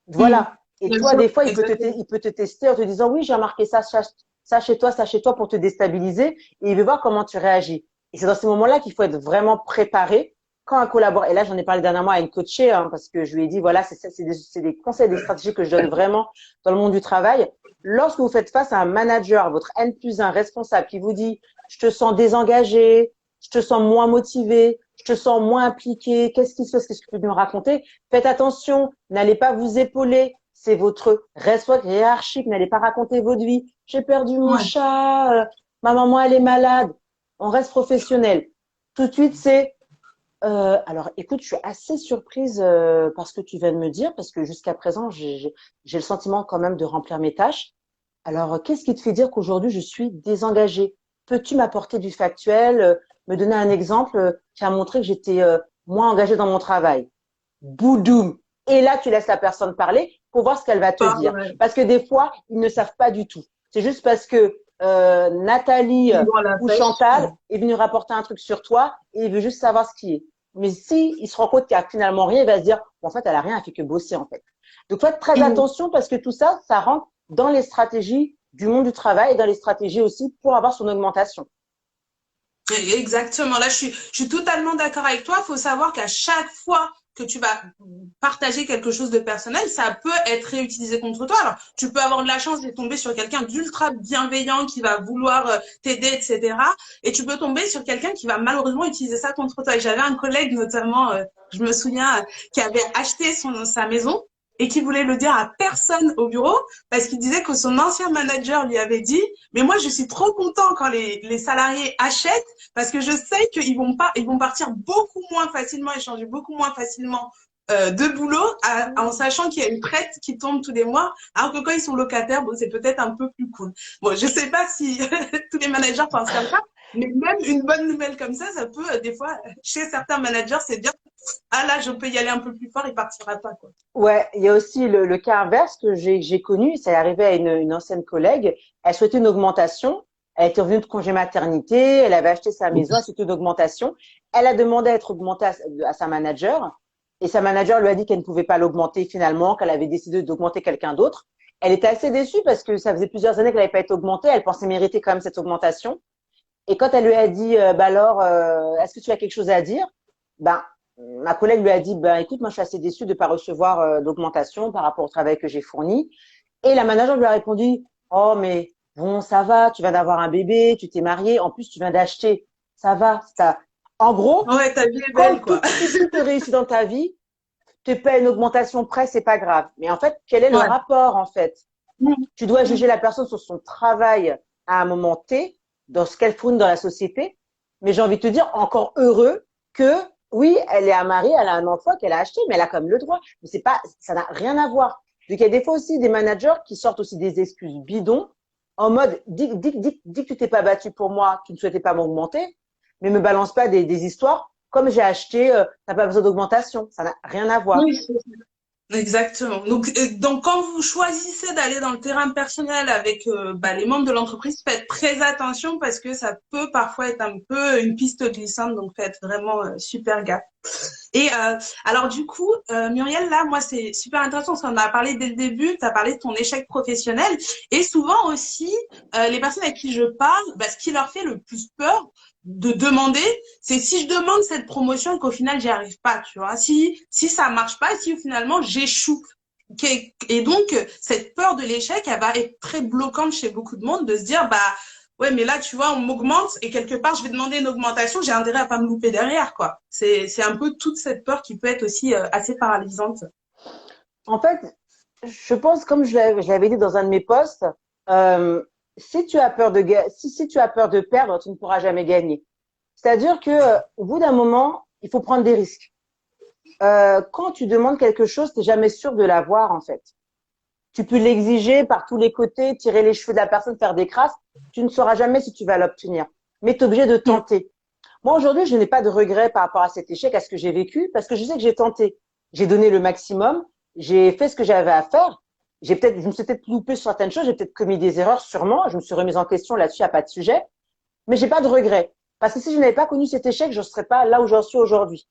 Mm. Voilà. Et Bien toi, sûr, des fois, exactement. il peut te tester en te disant, oui, j'ai remarqué ça chez toi pour te déstabiliser. Et il veut voir comment tu réagis. Et c'est dans ces moments-là qu'il faut être vraiment préparé quand un collaborateur, et là, j'en ai parlé dernièrement à une coachée, hein, parce que je lui ai dit, voilà, c'est des conseils, des stratégies que je donne vraiment dans le monde du travail. Lorsque vous faites face à un manager, votre N+1 responsable qui vous dit, je te sens désengagé, je te sens moins motivé, je te sens moins impliqué, qu'est-ce qui se passe, qu'est-ce que tu peux me raconter? Faites attention, n'allez pas vous épauler, c'est votre responsable hiérarchique, n'allez pas raconter votre vie. J'ai perdu mon Ouais. chat, ma maman elle est malade. On reste professionnel. Tout de suite, c'est alors, écoute, je suis assez surprise par ce que tu viens de me dire, parce que jusqu'à présent, j'ai le sentiment quand même de remplir mes tâches. Alors, qu'est-ce qui te fait dire qu'aujourd'hui, je suis désengagée? Peux-tu m'apporter du factuel, me donner un exemple qui a montré que j'étais moins engagée dans mon travail? Boudoum. Et là, tu laisses la personne parler pour voir ce qu'elle va te Pas dire. vrai. Parce que des fois, ils ne savent pas du tout. C'est juste parce que Nathalie Ils ont la ou pêche. Chantal est venue rapporter un truc sur toi et il veut juste savoir ce qui est. Mais si il se rend compte qu'il n'y a finalement rien, il va se dire, bon, en fait, elle a rien, elle fait que bosser, en fait. Donc, faites très Mm. attention parce que tout ça, ça rentre dans les stratégies du monde du travail et dans les stratégies aussi pour avoir son augmentation. Exactement. Là, je suis totalement d'accord avec toi. Il faut savoir qu'à chaque fois que tu vas partager quelque chose de personnel, ça peut être réutilisé contre toi. Alors, tu peux avoir de la chance de tomber sur quelqu'un d'ultra bienveillant qui va vouloir t'aider, etc. Et tu peux tomber sur quelqu'un qui va malheureusement utiliser ça contre toi. Et j'avais un collègue notamment, je me souviens, qui avait acheté sa maison et qui voulait le dire à personne au bureau parce qu'il disait que son ancien manager lui avait dit, mais moi je suis trop content quand les salariés achètent parce que je sais qu'ils vont pas, ils vont partir beaucoup moins facilement et changer beaucoup moins facilement de boulot en sachant qu'il y a une traite qui tombe tous les mois, alors que quand ils sont locataires, bon, c'est peut-être un peu plus cool. Bon, je sais pas si tous les managers pensent comme ça, mais même une bonne nouvelle comme ça peut, des fois, chez certains managers, c'est bien, ah là, je peux y aller un peu plus fort, il partira pas, quoi. Ouais, il y a aussi le cas inverse que j'ai connu. Ça est arrivé à une ancienne collègue. Elle souhaitait une augmentation. Elle était revenue de congé maternité. Elle avait acheté sa maison. Elle souhaitait une augmentation. Elle a demandé à être augmentée à sa manager. Et sa manager lui a dit qu'elle ne pouvait pas l'augmenter finalement, qu'elle avait décidé d'augmenter quelqu'un d'autre. Elle était assez déçue parce que ça faisait plusieurs années qu'elle n'avait pas été augmentée. Elle pensait mériter quand même cette augmentation. Et quand elle lui a dit, bah alors, est-ce que tu as quelque chose à dire? Ben, ma collègue lui a dit, ben écoute, moi je suis assez déçue de ne pas recevoir d'augmentation par rapport au travail que j'ai fourni. Et la manager lui a répondu, oh mais bon, ça va, tu viens d'avoir un bébé, tu t'es marié, en plus tu viens d'acheter, ça va. Ça... En gros, Ouais, ta vie est belle, comme quoi. tout te réussit dans ta vie, te paie une augmentation près, c'est pas grave. Mais en fait, quel est le Ouais. rapport en fait? Mm. Tu dois Mm. juger la personne sur son travail à un moment T, dans ce qu'elle fournit dans la société. Mais j'ai envie de te dire, encore heureux que, oui, elle est mariée, elle a un enfant qu'elle a acheté, mais elle a quand même le droit. Mais c'est pas, ça n'a rien à voir. Donc, il y a des fois aussi des managers qui sortent aussi des excuses bidons en mode, dis que tu t'es pas battu pour moi, tu ne souhaitais pas m'augmenter, mais me balance pas des histoires. Comme j'ai acheté, t'as pas besoin d'augmentation. Ça n'a rien à voir. Oui, exactement. Donc, quand vous choisissez d'aller dans le terrain personnel avec les membres de l'entreprise, faites très attention parce que ça peut parfois être un peu une piste glissante. Donc, faites vraiment super gaffe. Et alors du coup, Muriel, là, moi, c'est super intéressant parce qu'on en a parlé dès le début. Tu as parlé de ton échec professionnel et souvent aussi, les personnes à qui je parle, ce qui leur fait le plus peur de demander, c'est si je demande cette promotion et qu'au final j'y arrive pas, tu vois. Si ça marche pas, si finalement j'échoue. Et donc cette peur de l'échec, elle va être très bloquante chez beaucoup de monde de se dire ouais, mais là, tu vois, on m'augmente et quelque part, je vais demander une augmentation, j'ai intérêt à pas me louper derrière, quoi. C'est un peu toute cette peur qui peut être aussi assez paralysante. En fait, je pense, comme je l'avais dit dans un de mes posts, euh, si tu as peur de si tu as peur de perdre, tu ne pourras jamais gagner. C'est-à-dire que au bout d'un moment, il faut prendre des risques. Quand tu demandes quelque chose, tu n'es jamais sûr de l'avoir en fait. Tu peux l'exiger par tous les côtés, tirer les cheveux de la personne, faire des crasses. Tu ne sauras jamais si tu vas l'obtenir. Mais tu es obligé de Mm. tenter. Moi, aujourd'hui, je n'ai pas de regrets par rapport à cet échec, à ce que j'ai vécu, parce que je sais que j'ai tenté. J'ai donné le maximum, j'ai fait ce que j'avais à faire. Je me suis peut-être loupé sur certaines choses, j'ai peut-être commis des erreurs, sûrement. Je me suis remise en question là-dessus, il n'y a pas de sujet. Mais j'ai pas de regrets. Parce que si je n'avais pas connu cet échec, je ne serais pas là où j'en suis aujourd'hui.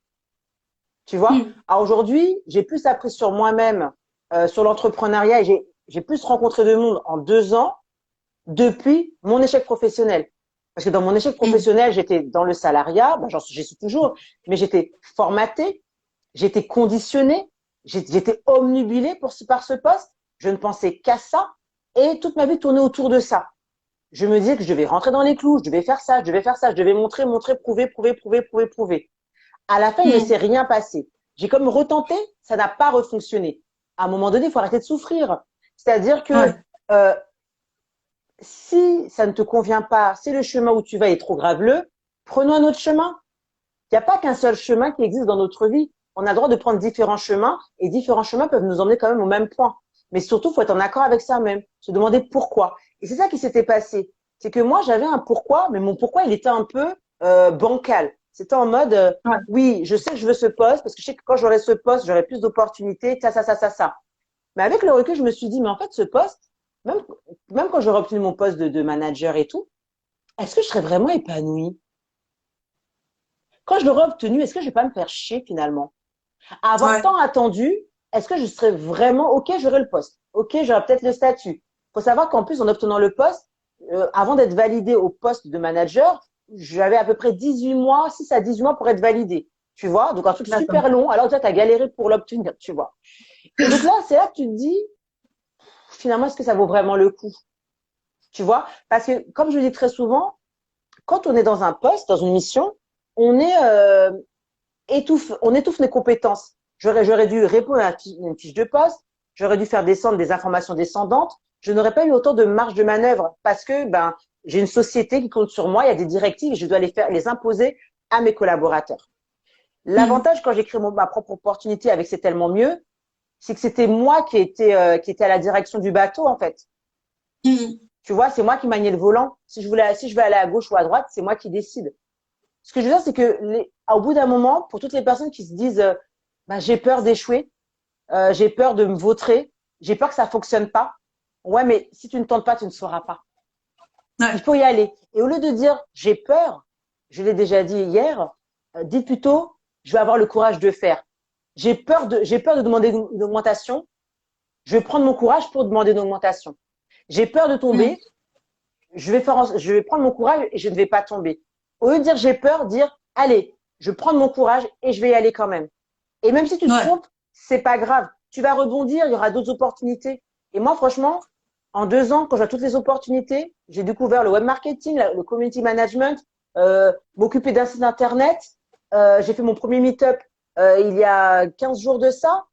Tu vois? Mm. Alors aujourd'hui, j'ai plus appris sur moi-même, sur l'entrepreneuriat et j'ai plus rencontré de monde en 2 ans depuis mon échec professionnel. Parce que dans mon échec Mm. professionnel, j'étais dans le salariat, j'y suis toujours, mais j'étais formatée, j'étais conditionnée, j'étais omnubilée par ce poste. Je ne pensais qu'à ça et toute ma vie tournait autour de ça. Je me disais que je devais rentrer dans les clous, je devais faire ça, je devais faire ça, je devais montrer, montrer, prouver, prouver, prouver, prouver, prouver. À la fin, il ne Mm. s'est rien passé. J'ai comme retenté, ça n'a pas refonctionné. À un moment donné, il faut arrêter de souffrir. C'est-à-dire que Ouais. euh, si ça ne te convient pas, si le chemin où tu vas est trop graveleux, prenons un autre chemin. Il n'y a pas qu'un seul chemin qui existe dans notre vie. On a le droit de prendre différents chemins et différents chemins peuvent nous emmener quand même au même point. Mais surtout, il faut être en accord avec ça même, se demander pourquoi. Et c'est ça qui s'était passé. C'est que moi, j'avais un pourquoi, mais mon pourquoi, il était un peu bancal. C'était en mode, Ouais. oui, je sais que je veux ce poste parce que je sais que quand j'aurai ce poste, j'aurai plus d'opportunités, ça. Mais avec le recul, je me suis dit, mais en fait, ce poste, même, même quand j'aurais obtenu mon poste de manager et tout, est-ce que je serais vraiment épanouie? Quand je l'aurais obtenu, est-ce que je vais pas me faire chier finalement? À avoir Ouais. tant attendu, est-ce que je serais vraiment, ok, j'aurai le poste, ok, j'aurai peut-être le statut. Il faut savoir qu'en plus, en obtenant le poste, avant d'être validé au poste de manager, j'avais à peu près 18 mois, 6 à 18 mois pour être validé. Tu vois? Donc un truc D'accord. super long, alors tu as galéré pour l'obtenir, tu vois. Et donc là, c'est là que tu te dis, finalement, est-ce que ça vaut vraiment le coup? Tu vois? Parce que, comme je le dis très souvent, quand on est dans un poste, dans une mission, on est on étouffe nos compétences. J'aurais dû répondre à une fiche de poste, j'aurais dû faire descendre des informations descendantes, je n'aurais pas eu autant de marge de manœuvre parce que j'ai une société qui compte sur moi, il y a des directives et je dois les imposer à mes collaborateurs. Mm. L'avantage quand j'ai créé ma propre opportunité avec C'est tellement mieux, c'est que c'était moi qui était à la direction du bateau en fait. Mm. Tu vois, c'est moi qui maniais le volant. Si je veux aller à gauche ou à droite, c'est moi qui décide. Ce que je veux dire, c'est que au bout d'un moment, pour toutes les personnes qui se disent, j'ai peur d'échouer, j'ai peur de me vautrer, j'ai peur que ça fonctionne pas. Ouais, mais si tu ne tentes pas, tu ne sauras pas. Il Ouais. faut y aller. Et au lieu de dire j'ai peur, je l'ai déjà dit hier, dites plutôt je vais avoir le courage de faire. J'ai peur de demander une augmentation. Je vais prendre mon courage pour demander une augmentation. J'ai peur de Mm. tomber. Je vais prendre mon courage et je ne vais pas tomber. Au lieu de dire j'ai peur, dire allez, je prends de mon courage et je vais y aller quand même. Et même si tu te Ouais. trompes, c'est pas grave. Tu vas rebondir, il y aura d'autres opportunités. Et moi, franchement, en 2 ans, quand j'ai toutes les opportunités, j'ai découvert le web marketing, le community management, m'occuper d'un site internet. J'ai fait mon premier meet-up il y a 15 jours de ça.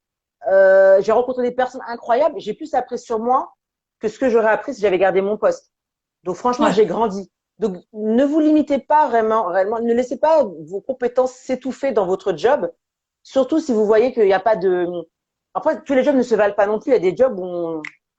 J'ai rencontré des personnes incroyables. J'ai plus appris sur moi que ce que j'aurais appris si j'avais gardé mon poste. Donc franchement, Ouais. j'ai grandi. Donc ne vous limitez pas réellement, ne laissez pas vos compétences s'étouffer dans votre job. Surtout si vous voyez qu'il n'y a pas de. Après, tous les jobs ne se valent pas non plus. Il y a des jobs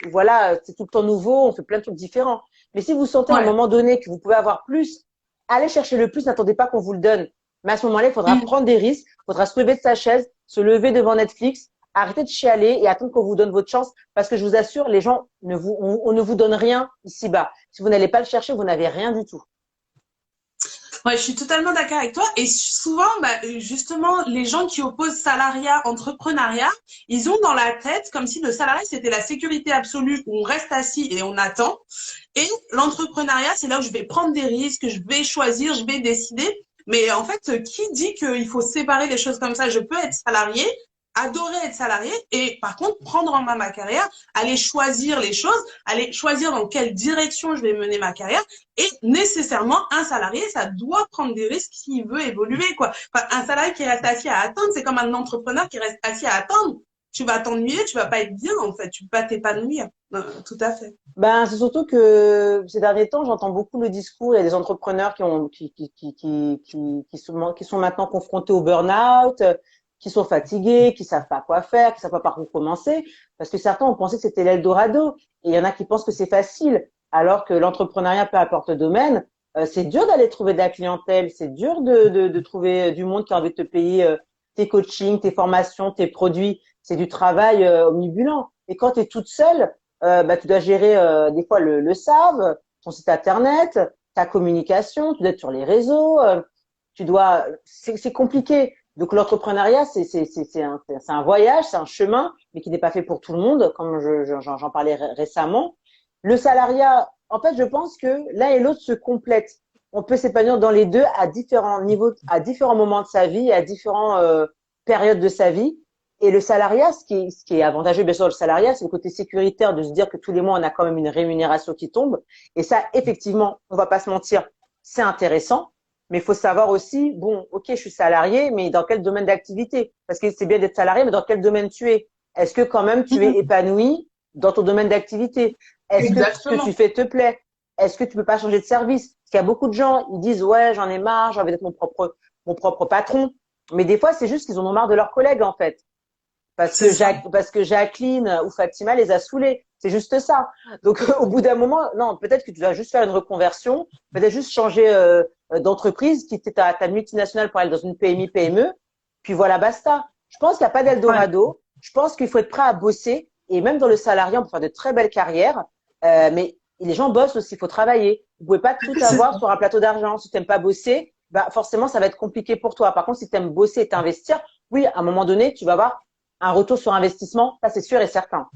voilà, c'est tout le temps nouveau, on fait plein de trucs différents. Mais si vous sentez à un Ouais. moment donné que vous pouvez avoir plus, allez chercher le plus, n'attendez pas qu'on vous le donne. Mais à ce moment-là, il faudra Mm. prendre des risques, il faudra se lever de sa chaise, se lever devant Netflix, arrêter de chialer et attendre qu'on vous donne votre chance. Parce que je vous assure, les gens on ne vous donne rien ici-bas. Si vous n'allez pas le chercher, vous n'avez rien du tout. Ouais, je suis totalement d'accord avec toi. Et souvent, bah, justement, les gens qui opposent salariat, entrepreneuriat, ils ont dans la tête comme si le salariat, c'était la sécurité absolue où on reste assis et on attend. Et l'entrepreneuriat, c'est là où je vais prendre des risques, je vais choisir, je vais décider. Mais en fait, qui dit qu'il faut séparer les choses comme ça? Je peux être salarié, adorer être salarié et par contre prendre en main ma carrière, aller choisir les choses, aller choisir dans quelle direction je vais mener ma carrière. Et nécessairement, un salarié, ça doit prendre des risques s'il veut évoluer, quoi. Enfin, un salarié qui reste assis à attendre, c'est comme un entrepreneur qui reste assis à attendre. Tu vas t'ennuyer, tu vas pas être bien, en fait. Tu vas pas t'épanouir. Tout à fait. Ben, c'est surtout que ces derniers temps, j'entends beaucoup le discours. Il y a des entrepreneurs qui sont maintenant confrontés au burn-out, qui sont fatigués, qui savent pas quoi faire, qui savent pas par où commencer. Parce que certains ont pensé que c'était l'Eldorado. Et il y en a qui pensent que c'est facile. Alors que l'entrepreneuriat, peu importe le domaine, c'est dur d'aller trouver de la clientèle. C'est dur de trouver du monde qui a envie de te payer tes coachings, tes formations, tes produits. C'est du travail omnibulant. Et quand tu es toute seule, bah, tu dois gérer des fois le SAV, ton site internet, ta communication, tu dois être sur les réseaux, c'est compliqué. Donc l'entrepreneuriat, c'est un voyage, c'est un chemin, mais qui n'est pas fait pour tout le monde, comme j'en parlais récemment. Le salariat, en fait, je pense que l'un et l'autre se complètent. On peut s'épanouir dans les deux à différents niveaux, à différents moments de sa vie, à différentes périodes de sa vie. Et le salariat, ce qui est avantageux, bien sûr, le salariat, c'est le côté sécuritaire de se dire que tous les mois, on a quand même une rémunération qui tombe. Et ça, effectivement, on va pas se mentir, c'est intéressant. Mais il faut savoir aussi, bon, ok, je suis salarié, mais dans quel domaine d'activité? Parce que c'est bien d'être salarié, mais dans quel domaine tu es? Est-ce que quand même tu es épanoui dans ton domaine d'activité? Est-ce que ce que tu Exactement. fais te plaît? Est-ce que tu peux pas changer de service? Parce qu'il y a beaucoup de gens, ils disent, ouais, j'en ai marre, j'ai envie d'être mon propre patron. Mais des fois, c'est juste qu'ils en ont marre de leurs collègues, en fait. C'est ça. Parce que Jacqueline ou Fatima les a saoulés. C'est juste ça. Donc, au bout d'un moment, non, peut-être que tu dois juste faire une reconversion, peut-être juste changer d'entreprise, quitter ta multinationale pour aller dans une PMI, PME, puis voilà, basta. Je pense qu'il n'y a pas Ouais. d'Eldorado. Je pense qu'il faut être prêt à bosser. Et même dans le salariat, on peut faire de très belles carrières. Mais les gens bossent aussi, il faut travailler. Vous pouvez pas tout C'est avoir sur un plateau d'argent. Si tu n'aimes pas bosser, bah forcément, ça va être compliqué pour toi. Par contre, si tu aimes bosser et t'investir, oui, à un moment donné, tu vas avoir un retour sur investissement, ça c'est sûr et certain.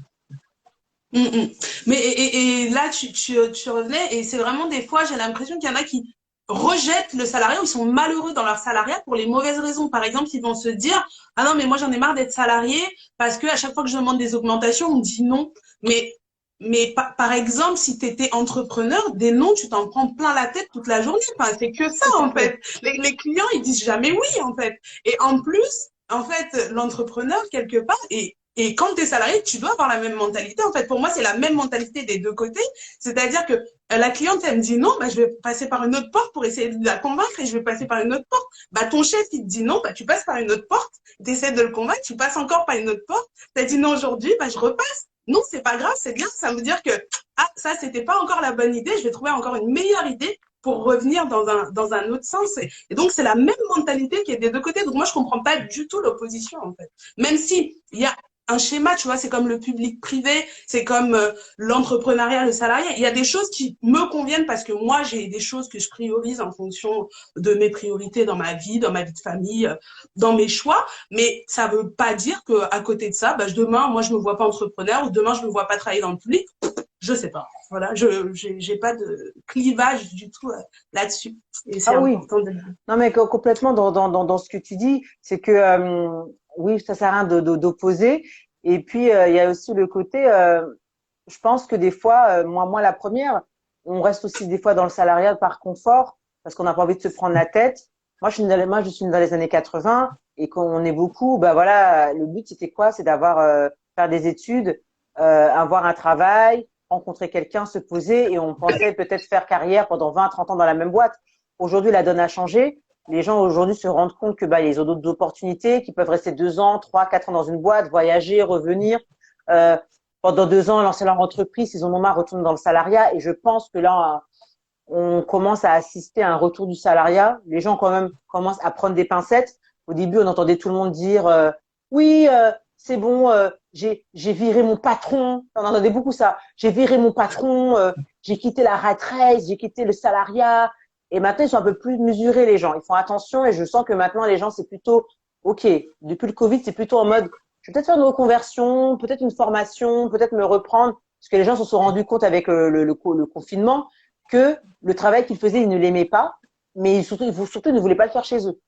Mm. Mais et là, tu revenais, et c'est vraiment des fois, j'ai l'impression qu'il y en a qui rejettent le salariat ou ils sont malheureux dans leur salariat pour les mauvaises raisons. Par exemple, ils vont se dire, ah non, mais moi j'en ai marre d'être salarié parce que à chaque fois que je demande des augmentations, on me dit non. Mais, par exemple, si tu étais entrepreneur, des noms, tu t'en prends plein la tête toute la journée. Enfin, c'est que ça, Tout à en fait. fait. Les clients, ils disent jamais oui, en fait. Et en plus, en fait, l'entrepreneur, quelque part, et quand tu es salarié, tu dois avoir la même mentalité. En fait, pour moi, c'est la même mentalité des deux côtés. C'est-à-dire que la cliente, elle me dit non, bah, je vais passer par une autre porte pour essayer de la convaincre et je vais passer par une autre porte. Bah, ton chef, il te dit non, bah, tu passes par une autre porte, tu essaies de le convaincre, tu passes encore par une autre porte. Tu as dit non aujourd'hui, bah, je repasse. Non, c'est pas grave, c'est bien. Ça veut dire que, ah, ça, c'était pas encore la bonne idée, je vais trouver encore une meilleure idée pour revenir dans un autre sens. Et donc, c'est la même mentalité qui est des deux côtés. Donc, moi, je comprends pas du tout l'opposition, en fait. Même si il y a un schéma, tu vois, c'est comme le public privé, c'est comme l'entrepreneuriat, le salariat. Il y a des choses qui me conviennent parce que moi, j'ai des choses que je priorise en fonction de mes priorités dans ma vie de famille, dans mes choix. Mais ça veut pas dire que à côté de ça, bah, demain, moi, je me vois pas entrepreneur ou demain, je me vois pas travailler dans le public. Je sais pas. Voilà, j'ai pas de clivage du tout là-dessus. Et c'est Ah oui, important de le dire. non mais complètement dans ce que tu dis, c'est que oui, ça sert à rien d'opposer. Et puis il y a aussi le côté, je pense que des fois, moi la première, on reste aussi des fois dans le salariat par confort parce qu'on n'a pas envie de se prendre la tête. Moi je suis née dans les années 80 et qu'on est beaucoup, bah voilà, le but c'était quoi? C'est d'avoir faire des études, avoir un travail, rencontrer quelqu'un, se poser et on pensait peut-être faire carrière pendant 20, 30 ans dans la même boîte. Aujourd'hui, la donne a changé. Les gens aujourd'hui se rendent compte que bah ils ont d'autres opportunités, qu'ils peuvent rester 2 ans, 3, 4 ans dans une boîte, voyager, revenir. Euh, Pendant 2 ans, lancer leur entreprise, ils en ont marre, retournent dans le salariat. Et je pense que là, on commence à assister à un retour du salariat. Les gens quand même commencent à prendre des pincettes. Au début, on entendait tout le monde dire oui, c'est bon, j'ai viré mon patron. On entendait beaucoup ça. J'ai viré mon patron, j'ai quitté la rat race, j'ai quitté le salariat. Et maintenant, ils sont un peu plus mesurés, les gens. Ils font attention et je sens que maintenant, les gens, c'est plutôt OK. Depuis le Covid, c'est plutôt en mode je vais peut-être faire une reconversion, peut-être une formation, peut-être me reprendre. Parce que les gens se sont rendus compte avec le confinement que le travail qu'ils faisaient, ils ne l'aimaient pas, mais surtout, ils ne voulaient pas le faire chez eux.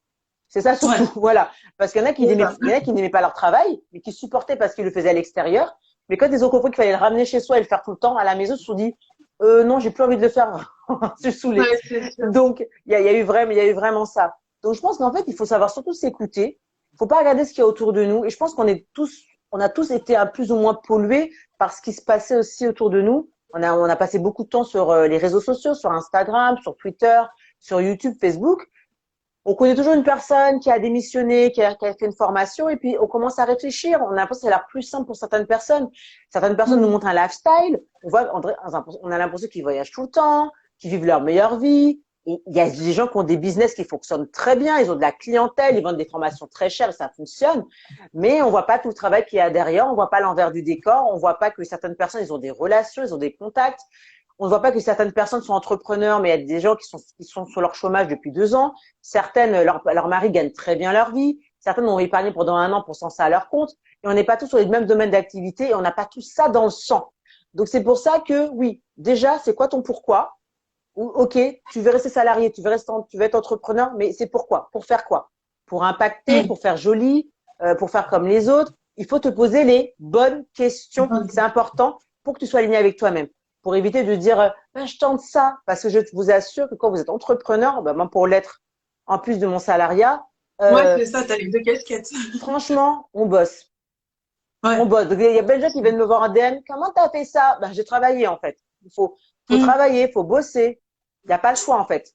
C'est ça surtout, Ouais, voilà. Parce qu'il y en a qui c'est n'aimaient, ça. il y en a qui n'aimaient pas leur travail, mais qui supportaient parce qu'ils le faisaient à l'extérieur. Mais quand ils ont compris qu'il fallait le ramener chez soi et le faire tout le temps à la maison, ils se sont dit, non, j'ai plus envie de le faire. Je suis saoulée. Ouais, c'est sûr. Donc, il y a eu vraiment ça. Donc, je pense qu'en fait, il faut savoir surtout s'écouter. Il faut pas regarder ce qu'il y a autour de nous. Et je pense on a tous été à plus ou moins pollués par ce qui se passait aussi autour de nous. On a passé beaucoup de temps sur les réseaux sociaux, sur Instagram, sur Twitter, sur YouTube, Facebook. On connaît toujours une personne qui a démissionné, qui a fait une formation, et puis on commence à réfléchir. On a l'impression que ça a l'air plus simple pour certaines personnes. Certaines personnes nous Mm. montrent un lifestyle. On a l'impression qu'ils voyagent tout le temps, qu'ils vivent leur meilleure vie. Et il y a des gens qui ont des business qui fonctionnent très bien. Ils ont de la clientèle, ils vendent des formations très chères, et ça fonctionne. Mais on voit pas tout le travail qu'il y a derrière. On voit pas l'envers du décor. On voit pas que certaines personnes, ils ont des relations, ils ont des contacts. On ne voit pas que certaines personnes sont entrepreneurs, mais il y a des gens qui sont sur leur chômage depuis 2 ans. Certaines, leur mari gagne très bien leur vie. Certaines ont épargné pendant 1 an pour s'en ça à leur compte. Et on n'est pas tous sur les mêmes domaines d'activité et on n'a pas tout ça dans le sang. Donc c'est pour ça que oui, déjà, c'est quoi ton pourquoi? Ou, ok, tu veux rester salarié, tu veux être entrepreneur, mais c'est pourquoi? Pour faire quoi? Pour impacter, Mm. pour faire joli, pour faire comme les autres. Il faut te poser les bonnes questions. C'est important pour que tu sois aligné avec toi-même. Pour éviter de dire, je tente ça, parce que je vous assure que quand vous êtes entrepreneur, ben, moi pour l'être, en plus de mon salariat, Ouais, euh, c'est ça, t'as les deux casquettes. franchement, on bosse. On Ouais. bosse. Donc, il y a plein de gens qui viennent me voir en DM. Comment t'as fait ça? Ben, j'ai travaillé, en fait. Faut Mm. travailler, faut bosser. Il n'y a pas le choix, en fait.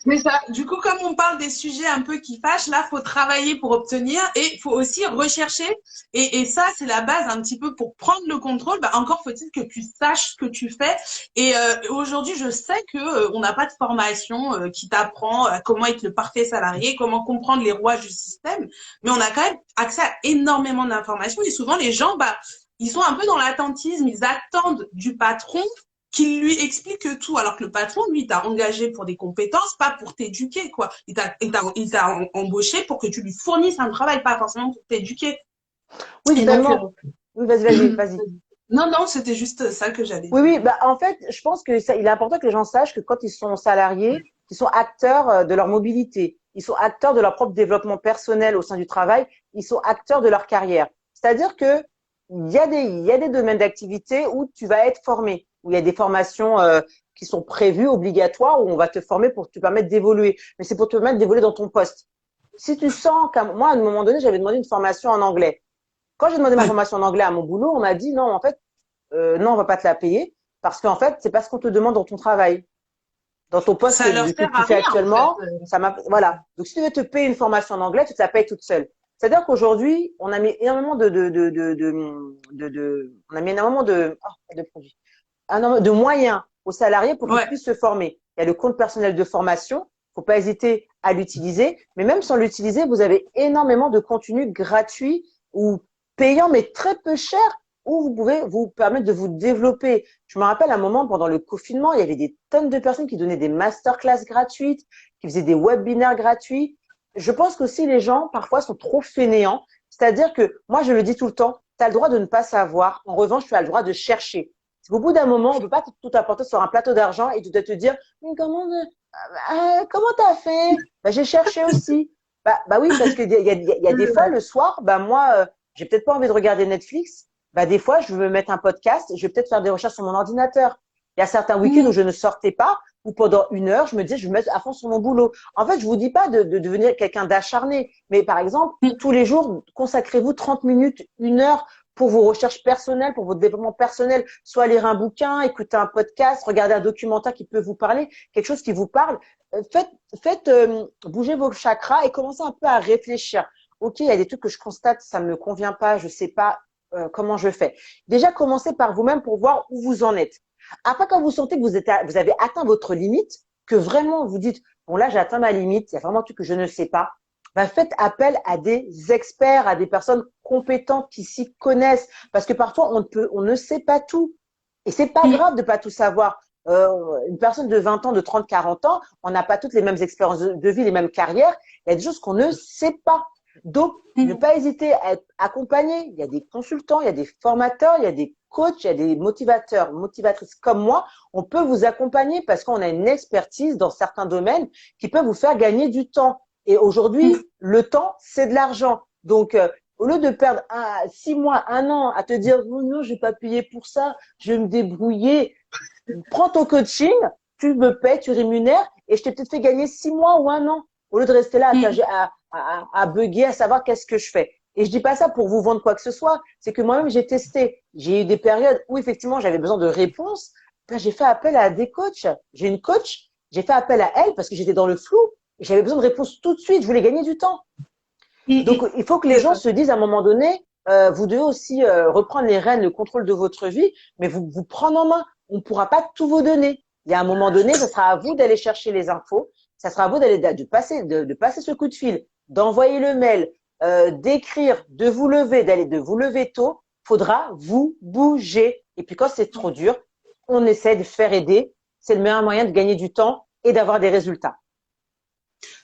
Mais ça, du coup, comme on parle des sujets un peu qui fâchent, là, faut travailler pour obtenir et il faut aussi rechercher. Et ça, c'est la base un petit peu pour prendre le contrôle. Bah, encore faut-il que tu saches ce que tu fais. Et aujourd'hui, je sais que on n'a pas de formation qui t'apprend comment être le parfait salarié, comment comprendre les rouages du système. Mais on a quand même accès à énormément d'informations. Et souvent, les gens, bah, ils sont un peu dans l'attentisme. Ils attendent du patron qu'il lui explique tout, alors que le patron, lui, il t'a engagé pour des compétences, pas pour t'éduquer, quoi. Il t'a embauché pour que tu lui fournisses un travail, pas forcément pour t'éduquer. Oui, Et donc, totalement. Oui, vas-y. non, non, c'était juste ça que j'allais Oui, dire. oui, bah, en fait, je pense que il est important que les gens sachent que quand ils sont salariés, ils sont acteurs de leur mobilité, ils sont acteurs de leur propre développement personnel au sein du travail, ils sont acteurs de leur carrière. C'est-à-dire que il y a des domaines d'activité où tu vas être formé, où il y a des formations qui sont prévues, obligatoires, où on va te former pour te permettre d'évoluer. Mais c'est pour te permettre d'évoluer dans ton poste. Si tu sens comme moi, à un moment donné, j'avais demandé une formation en anglais. Quand j'ai demandé ma Ouais. formation en anglais à mon boulot, on m'a dit non, en fait, non, on va pas te la payer parce qu'en fait, c'est pas ce qu'on te demande dans ton travail, dans ton poste Ça leur que sert tu à fais rien, en fait. actuellement. Voilà. Donc, si tu veux te payer une formation en anglais, tu te la payes toute seule. C'est-à-dire qu'aujourd'hui, on a mis énormément on a mis énormément de produits, de moyens aux salariés pour qu'ils Ouais. puissent se former. Il y a le compte personnel de formation. Faut pas hésiter à l'utiliser. Mais même sans l'utiliser, vous avez énormément de contenus gratuits ou payants, mais très peu cher, où vous pouvez vous permettre de vous développer. Je me rappelle un moment pendant le confinement, il y avait des tonnes de personnes qui donnaient des masterclass gratuites, qui faisaient des webinaires gratuits. Je pense qu'aussi les gens parfois sont trop fainéants. C'est-à-dire que moi, je le dis tout le temps, tu as le droit de ne pas savoir. En revanche, tu as le droit de chercher. C'est qu'au bout d'un moment, on ne peut pas tout apporter sur un plateau d'argent et tu dois te dire, mais comment t'as fait? Bah, j'ai cherché aussi. Bah oui, parce qu'il y a des fois, le soir, bah moi, j'ai peut-être pas envie de regarder Netflix. Bah des fois, je veux mettre un podcast, je vais peut-être faire des recherches sur mon ordinateur. Il y a certains week-ends où je ne sortais pas, ou pendant 1 heure, je me disais, je vais me mettre à fond sur mon boulot. En fait, je vous dis pas de devenir quelqu'un d'acharné, mais par exemple, tous les jours, consacrez-vous 30 minutes, 1 heure pour vos recherches personnelles, pour votre développement personnel, soit lire un bouquin, écouter un podcast, regarder un documentaire qui peut vous parler, quelque chose qui vous parle. Faites bouger vos chakras et commencez un peu à réfléchir. Ok, il y a des trucs que je constate, ça me convient pas, je sais pas comment je fais. Déjà, commencez par vous-même pour voir où vous en êtes. Après, quand vous sentez que vous avez atteint votre limite, que vraiment vous dites, bon là, j'ai atteint ma limite, il y a vraiment un truc que je ne sais pas, bah, faites appel à des experts, à des personnes compétentes qui s'y connaissent. Parce que parfois, on ne sait pas tout. Et c'est pas grave de pas tout savoir. Une personne de 20 ans, de 30, 40 ans, on n'a pas toutes les mêmes expériences de vie, les mêmes carrières. Il y a des choses qu'on ne sait pas. Donc, ne pas hésiter à être accompagné. Il y a des consultants, il y a des formateurs, il y a des coachs, il y a des motivateurs, motivatrices comme moi. On peut vous accompagner parce qu'on a une expertise dans certains domaines qui peut vous faire gagner du temps. Et aujourd'hui, le temps, c'est de l'argent. Donc, au lieu de perdre 6 mois, 1 an à te dire oh non, je vais pas payer pour ça, je vais me débrouiller. Prends ton coaching, tu me paies, tu rémunères, et je t'ai peut-être fait gagner 6 mois ou 1 an. Au lieu de rester là à bugger, à savoir qu'est-ce que je fais. Et je dis pas ça pour vous vendre quoi que ce soit. C'est que moi-même, j'ai testé. J'ai eu des périodes où effectivement, j'avais besoin de réponses. Ben, j'ai fait appel à des coachs. J'ai une coach. J'ai fait appel à elle parce que j'étais dans le flou. Et j'avais besoin de réponses tout de suite. Je voulais gagner du temps. Donc, il faut que les gens se disent à un moment donné, vous devez aussi reprendre les rênes, le contrôle de votre vie, mais vous prendre en main. On ne pourra pas tout vous donner. Il y a un moment donné, ce sera à vous d'aller chercher les infos. Ça sera à vous de passer ce coup de fil, d'envoyer le mail, d'écrire, de vous lever tôt. Faudra vous bouger. Et puis quand c'est trop dur, on essaie de faire aider. C'est le meilleur moyen de gagner du temps et d'avoir des résultats.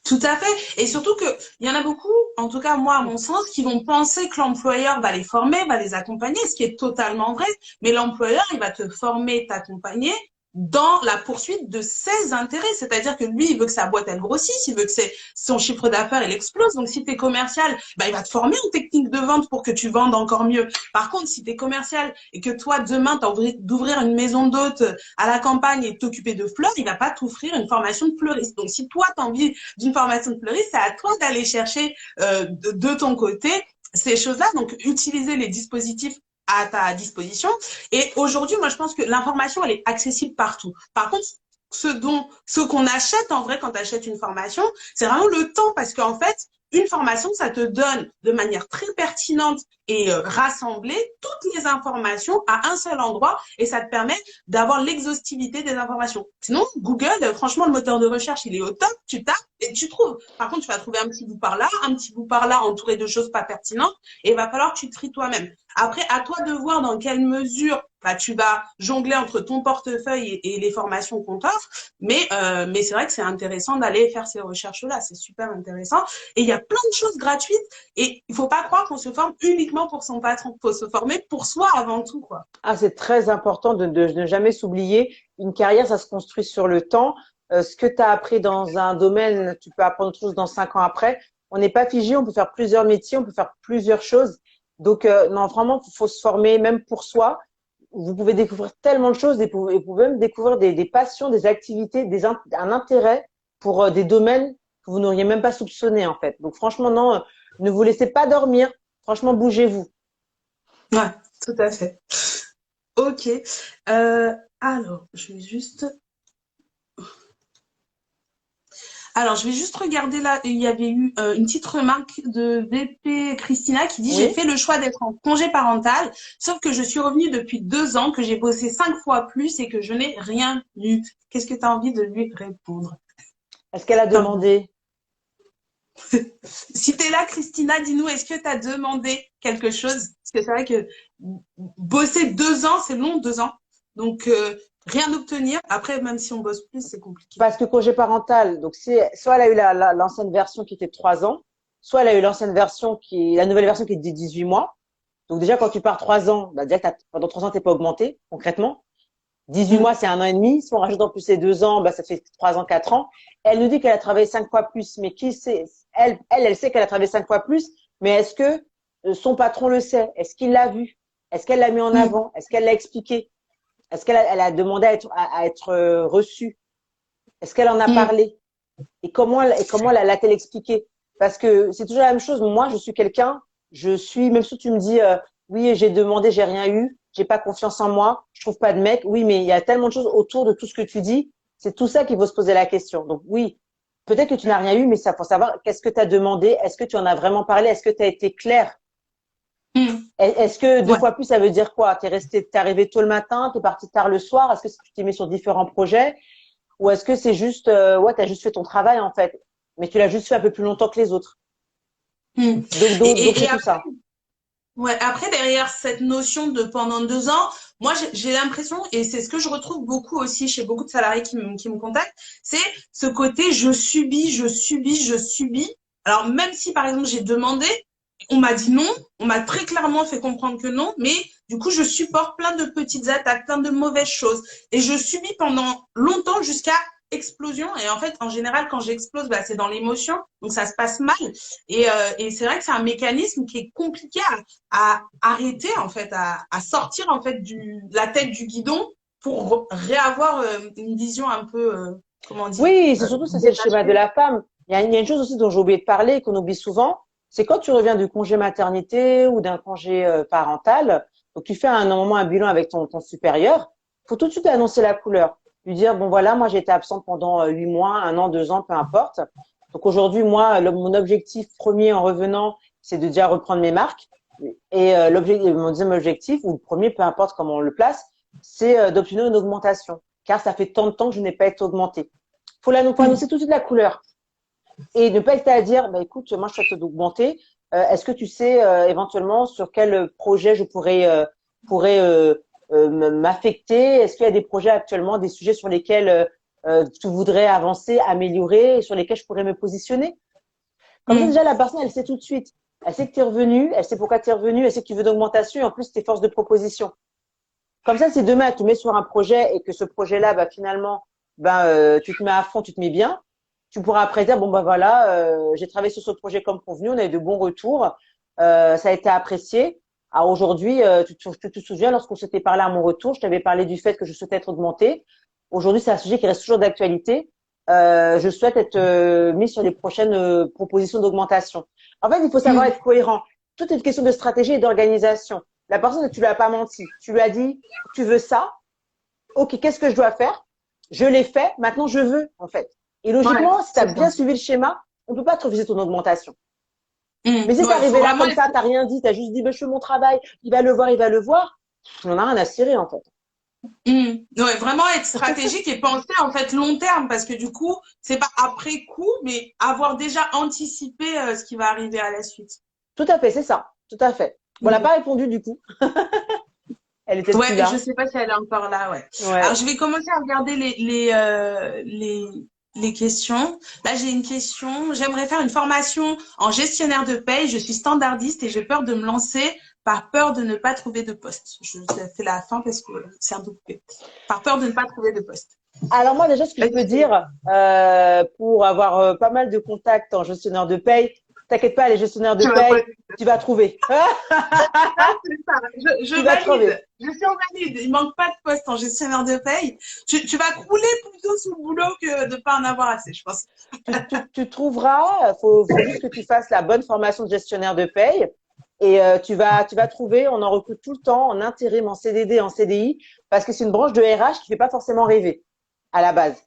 Tout à fait. Et surtout que il y en a beaucoup, en tout cas moi à mon sens, qui vont penser que l'employeur va les former, va les accompagner, ce qui est totalement vrai. Mais l'employeur, il va te former, t'accompagner dans la poursuite de ses intérêts. C'est-à-dire que lui, il veut que sa boîte, elle grossisse, il veut que son chiffre d'affaires, il explose. Donc, si tu es commercial, bah, il va te former en technique de vente pour que tu vendes encore mieux. Par contre, si tu es commercial et que toi, demain, tu as envie d'ouvrir une maison d'hôte à la campagne et t'occuper de fleurs, il va pas t'offrir une formation de fleuriste. Donc, si toi, tu as envie d'une formation de fleuriste, c'est à toi d'aller chercher de ton côté ces choses-là. Donc, utiliser les dispositifs à ta disposition. Et aujourd'hui, moi, je pense que l'information, elle est accessible partout. Par contre, ce qu'on achète en vrai quand tu achètes une formation, c'est vraiment le temps parce qu'en fait, une formation, ça te donne de manière très pertinente et rassembler toutes les informations à un seul endroit et ça te permet d'avoir l'exhaustivité des informations. Sinon, Google, franchement, le moteur de recherche, il est au top, tu tapes et tu trouves. Par contre, tu vas trouver un petit bout par là, un petit bout par là entouré de choses pas pertinentes et il va falloir que tu tries toi-même. Après, à toi de voir dans quelle mesure bah, tu vas jongler entre ton portefeuille et les formations qu'on t'offre. Mais c'est vrai que c'est intéressant d'aller faire ces recherches-là. C'est super intéressant. Et il y a plein de choses gratuites. Et il faut pas croire qu'on se forme uniquement pour son patron. Il faut se former pour soi avant tout, quoi. Ah, c'est très important de ne jamais s'oublier. Une carrière, ça se construit sur le temps. Ce que tu as appris dans un domaine, tu peux apprendre autre chose dans 5 ans après. On n'est pas figé, on peut faire plusieurs métiers, on peut faire plusieurs choses. Donc, non, vraiment, il faut se former même pour soi. Vous pouvez découvrir tellement de choses et vous pouvez même découvrir des passions, des activités, un intérêt pour des domaines que vous n'auriez même pas soupçonné en fait. Donc, franchement, non, ne vous laissez pas dormir. Franchement, bougez-vous. Ouais, tout à fait. Ok. Alors, je vais juste regarder là, il y avait eu une petite remarque de VP Christina qui dit j'ai Oui. fait le choix d'être en congé parental, sauf que je suis revenue depuis 2 ans, que j'ai bossé 5 fois plus et que je n'ai rien eu. Qu'est-ce que tu as envie de lui répondre? Est-ce qu'elle a demandé? Si tu es là, Christina, dis-nous, est-ce que tu as demandé quelque chose? Parce que c'est vrai que bosser 2 ans, c'est long, 2 ans. Donc, rien obtenir. Après, même si on bosse plus, c'est compliqué. Parce que congé parental, donc soit elle a eu l'ancienne version qui était de 3 ans, soit elle a eu la nouvelle version qui est de 18 mois. Donc déjà, quand tu pars 3 ans, bah, déjà, pendant 3 ans, t'es pas augmenté, concrètement. 18 mois, c'est 1 an et demi. Si on rajoute en plus les 2 ans, bah, ça fait 3 ans, 4 ans. Elle nous dit qu'elle a travaillé 5 fois plus, mais qui sait? Elle sait qu'elle a travaillé 5 fois plus, mais est-ce que son patron le sait? Est-ce qu'il l'a vu? Est-ce qu'elle l'a mis en Mm. avant? Est-ce qu'elle l'a expliqué? Est-ce qu'elle a demandé à être reçue? Est-ce qu'elle en a Mm. parlé? Et comment l'a-t-elle expliqué? Parce que c'est toujours la même chose. Moi, je suis quelqu'un, même si tu me dis, oui, j'ai demandé, j'ai rien eu, j'ai pas confiance en moi, je trouve pas de mec. Oui, mais il y a tellement de choses autour de tout ce que tu dis. C'est tout ça qu'il faut se poser la question. Donc oui, peut-être que tu n'as rien eu, mais ça faut savoir qu'est-ce que tu as demandé, est-ce que tu en as vraiment parlé, est-ce que tu as été clair? Mm. Est-ce que deux Ouais. fois plus, ça veut dire quoi? T'es arrivé tôt le matin, t'es parti tard le soir, est-ce que tu t'es mis sur différents projets? Ou est-ce que c'est juste, ouais, t'as juste fait ton travail, en fait, mais tu l'as juste fait un peu plus longtemps que les autres. Mm. Donc, Et, donc, donc et, c'est et tout après, ça. ouais, après, derrière cette notion de pendant 2 ans, moi, j'ai l'impression, et c'est ce que je retrouve beaucoup aussi chez beaucoup de salariés qui me contactent, c'est ce côté je subis, je subis, je subis. Alors, même si, par exemple, j'ai demandé, on m'a dit non, on m'a très clairement fait comprendre que non, mais du coup, je supporte plein de petites attaques, plein de mauvaises choses. Et je subis pendant longtemps jusqu'à explosion. Et en fait, en général, quand j'explose, bah, c'est dans l'émotion, donc ça se passe mal. Et c'est vrai que c'est un mécanisme qui est compliqué à arrêter en fait, à sortir en fait la tête du guidon pour réavoir une vision un peu, comment dire, Oui, c'est surtout ça, c'est le schéma de détachée. la femme. Il y a une chose aussi dont j'ai oublié de parler et qu'on oublie souvent, c'est quand tu reviens du congé maternité ou d'un congé parental, donc tu fais à un moment un bilan avec ton supérieur, faut tout de suite annoncer la couleur. Lui dire, bon voilà, moi j'ai été absente pendant 8 mois, 1 an, 2 ans, peu importe. Donc aujourd'hui, moi, mon objectif premier en revenant, c'est de déjà reprendre mes marques. Et mon deuxième objectif, ou le premier, peu importe comment on le place, c'est d'obtenir une augmentation. Car ça fait tant de temps que je n'ai pas été augmentée. Faut Mm. annoncer tout de suite la couleur et ne pas hésiter à dire, bah, écoute, moi je souhaite augmenter. Est-ce que tu sais éventuellement sur quel projet je pourrais m'affecter? Est-ce qu'il y a des projets actuellement, des sujets sur lesquels tu voudrais avancer, améliorer, et sur lesquels je pourrais me positionner? Comme ça, Mm. déjà, la personne, elle sait tout de suite. Elle sait que tu es revenu, elle sait pourquoi tu es revenu, elle sait que tu veux d'augmentation et en plus, tu es force de proposition. Comme ça, si demain, elle te met sur un projet et que ce projet-là, bah, finalement, tu te mets à fond, tu te mets bien, tu pourras après dire, bon, bah voilà, j'ai travaillé sur ce projet comme convenu, on a eu de bons retours, ça a été apprécié. Alors aujourd'hui, tu te souviens, lorsqu'on s'était parlé à mon retour, je t'avais parlé du fait que je souhaitais être augmentée. Aujourd'hui, c'est un sujet qui reste toujours d'actualité. Je souhaite être mis sur les prochaines propositions d'augmentation. En fait, il faut savoir Mm. être cohérent. Tout est une question de stratégie et d'organisation. La personne, tu lui as pas menti. Tu lui as dit, tu veux ça? Ok, qu'est-ce que je dois faire? Je l'ai fait. Maintenant, je veux, en fait. Et Ouais, logiquement, si tu as c'est ça. bien suivi le schéma, on peut pas te refuser ton augmentation. Mais Mm. si c'est Ouais, arrivé faut là vraiment comme ça, être. t'as rien dit, t'as juste dit, ben, je fais mon travail, il va le voir. On en a rien à cirer, en fait. Ouais, vraiment être stratégique et penser en fait long terme parce que du coup, c'est pas après coup, mais avoir déjà anticipé ce qui va arriver à la suite. Tout à fait, c'est ça. Tout à fait. Bon, on n'a Mm. pas répondu, du coup. Elle était plus Ouais, je là. sais pas si elle est encore là, ouais. Alors, Ouais. je vais commencer à regarder les questions. Là, j'ai une question. J'aimerais faire une formation en gestionnaire de paye. Je suis standardiste et j'ai peur de me lancer par peur de ne pas trouver de poste. Je fais la fin parce que c'est un peu coupé. Par peur de ne pas trouver de poste. Alors moi déjà, ce que je peux Est-ce dire, pour avoir pas mal de contacts en gestionnaire de paye, t'inquiète pas, les gestionnaires de tu vas pas paye, tu vas trouver. c'est ça. Je Tu vas trouver. valide. Je suis en valide. Il manque pas de poste en gestionnaire de paye. Tu vas crouler plutôt sous le boulot que de pas en avoir assez, je pense. Tu trouveras. Faut juste que tu fasses la bonne formation de gestionnaire de paye et tu vas trouver. On en recrute tout le temps en intérim, en CDD, en CDI, parce que c'est une branche de RH qui fait pas forcément rêver à la base.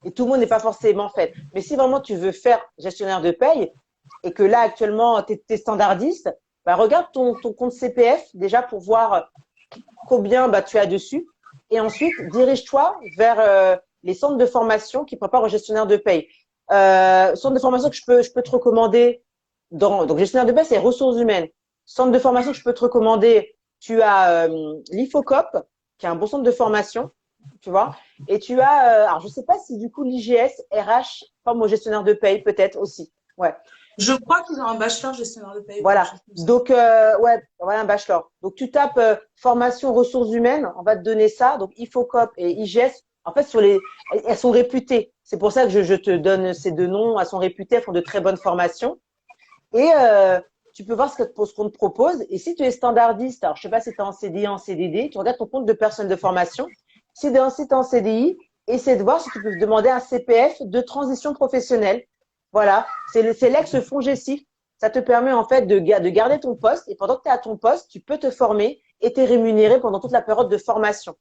Et tout le monde n'est pas forcément fait. Mais si vraiment tu veux faire gestionnaire de paye et que là actuellement tu es standardiste, bah, regarde ton compte CPF déjà pour voir combien tu as dessus. Et ensuite, dirige-toi vers les centres de formation qui préparent aux gestionnaires de paye. Centre de formation que je peux te recommander, donc gestionnaire de paye, c'est ressources humaines. Centre de formation que je peux te recommander, tu as l'IFOCOP, qui est un bon centre de formation, tu vois. Et tu as, alors je sais pas si du coup l'IGS, RH, comme au gestionnaire de paye, peut-être aussi. Ouais. Je crois qu'ils ont un bachelor gestionnaire de paie ou quelque Voilà. chose comme ça. Donc, ouais, voilà un bachelor. Donc, tu tapes formation ressources humaines, on va te donner ça. Donc, Ifocop et IGES, en fait, elles sont réputées. C'est pour ça que je te donne ces deux noms. Elles sont réputées, elles font de très bonnes formations. Et tu peux voir ce qu'on te propose. Et si tu es standardiste, alors je sais pas si tu es en CDI, en CDD, tu regardes ton compte de personne de formation. Si tu es en CDI, essaie de voir si tu peux demander un CPF de transition professionnelle. Voilà, c'est l'ex-fonds GESIF. Ça te permet en fait de garder ton poste et pendant que tu es à ton poste, tu peux te former et t'es rémunéré pendant toute la période de formation.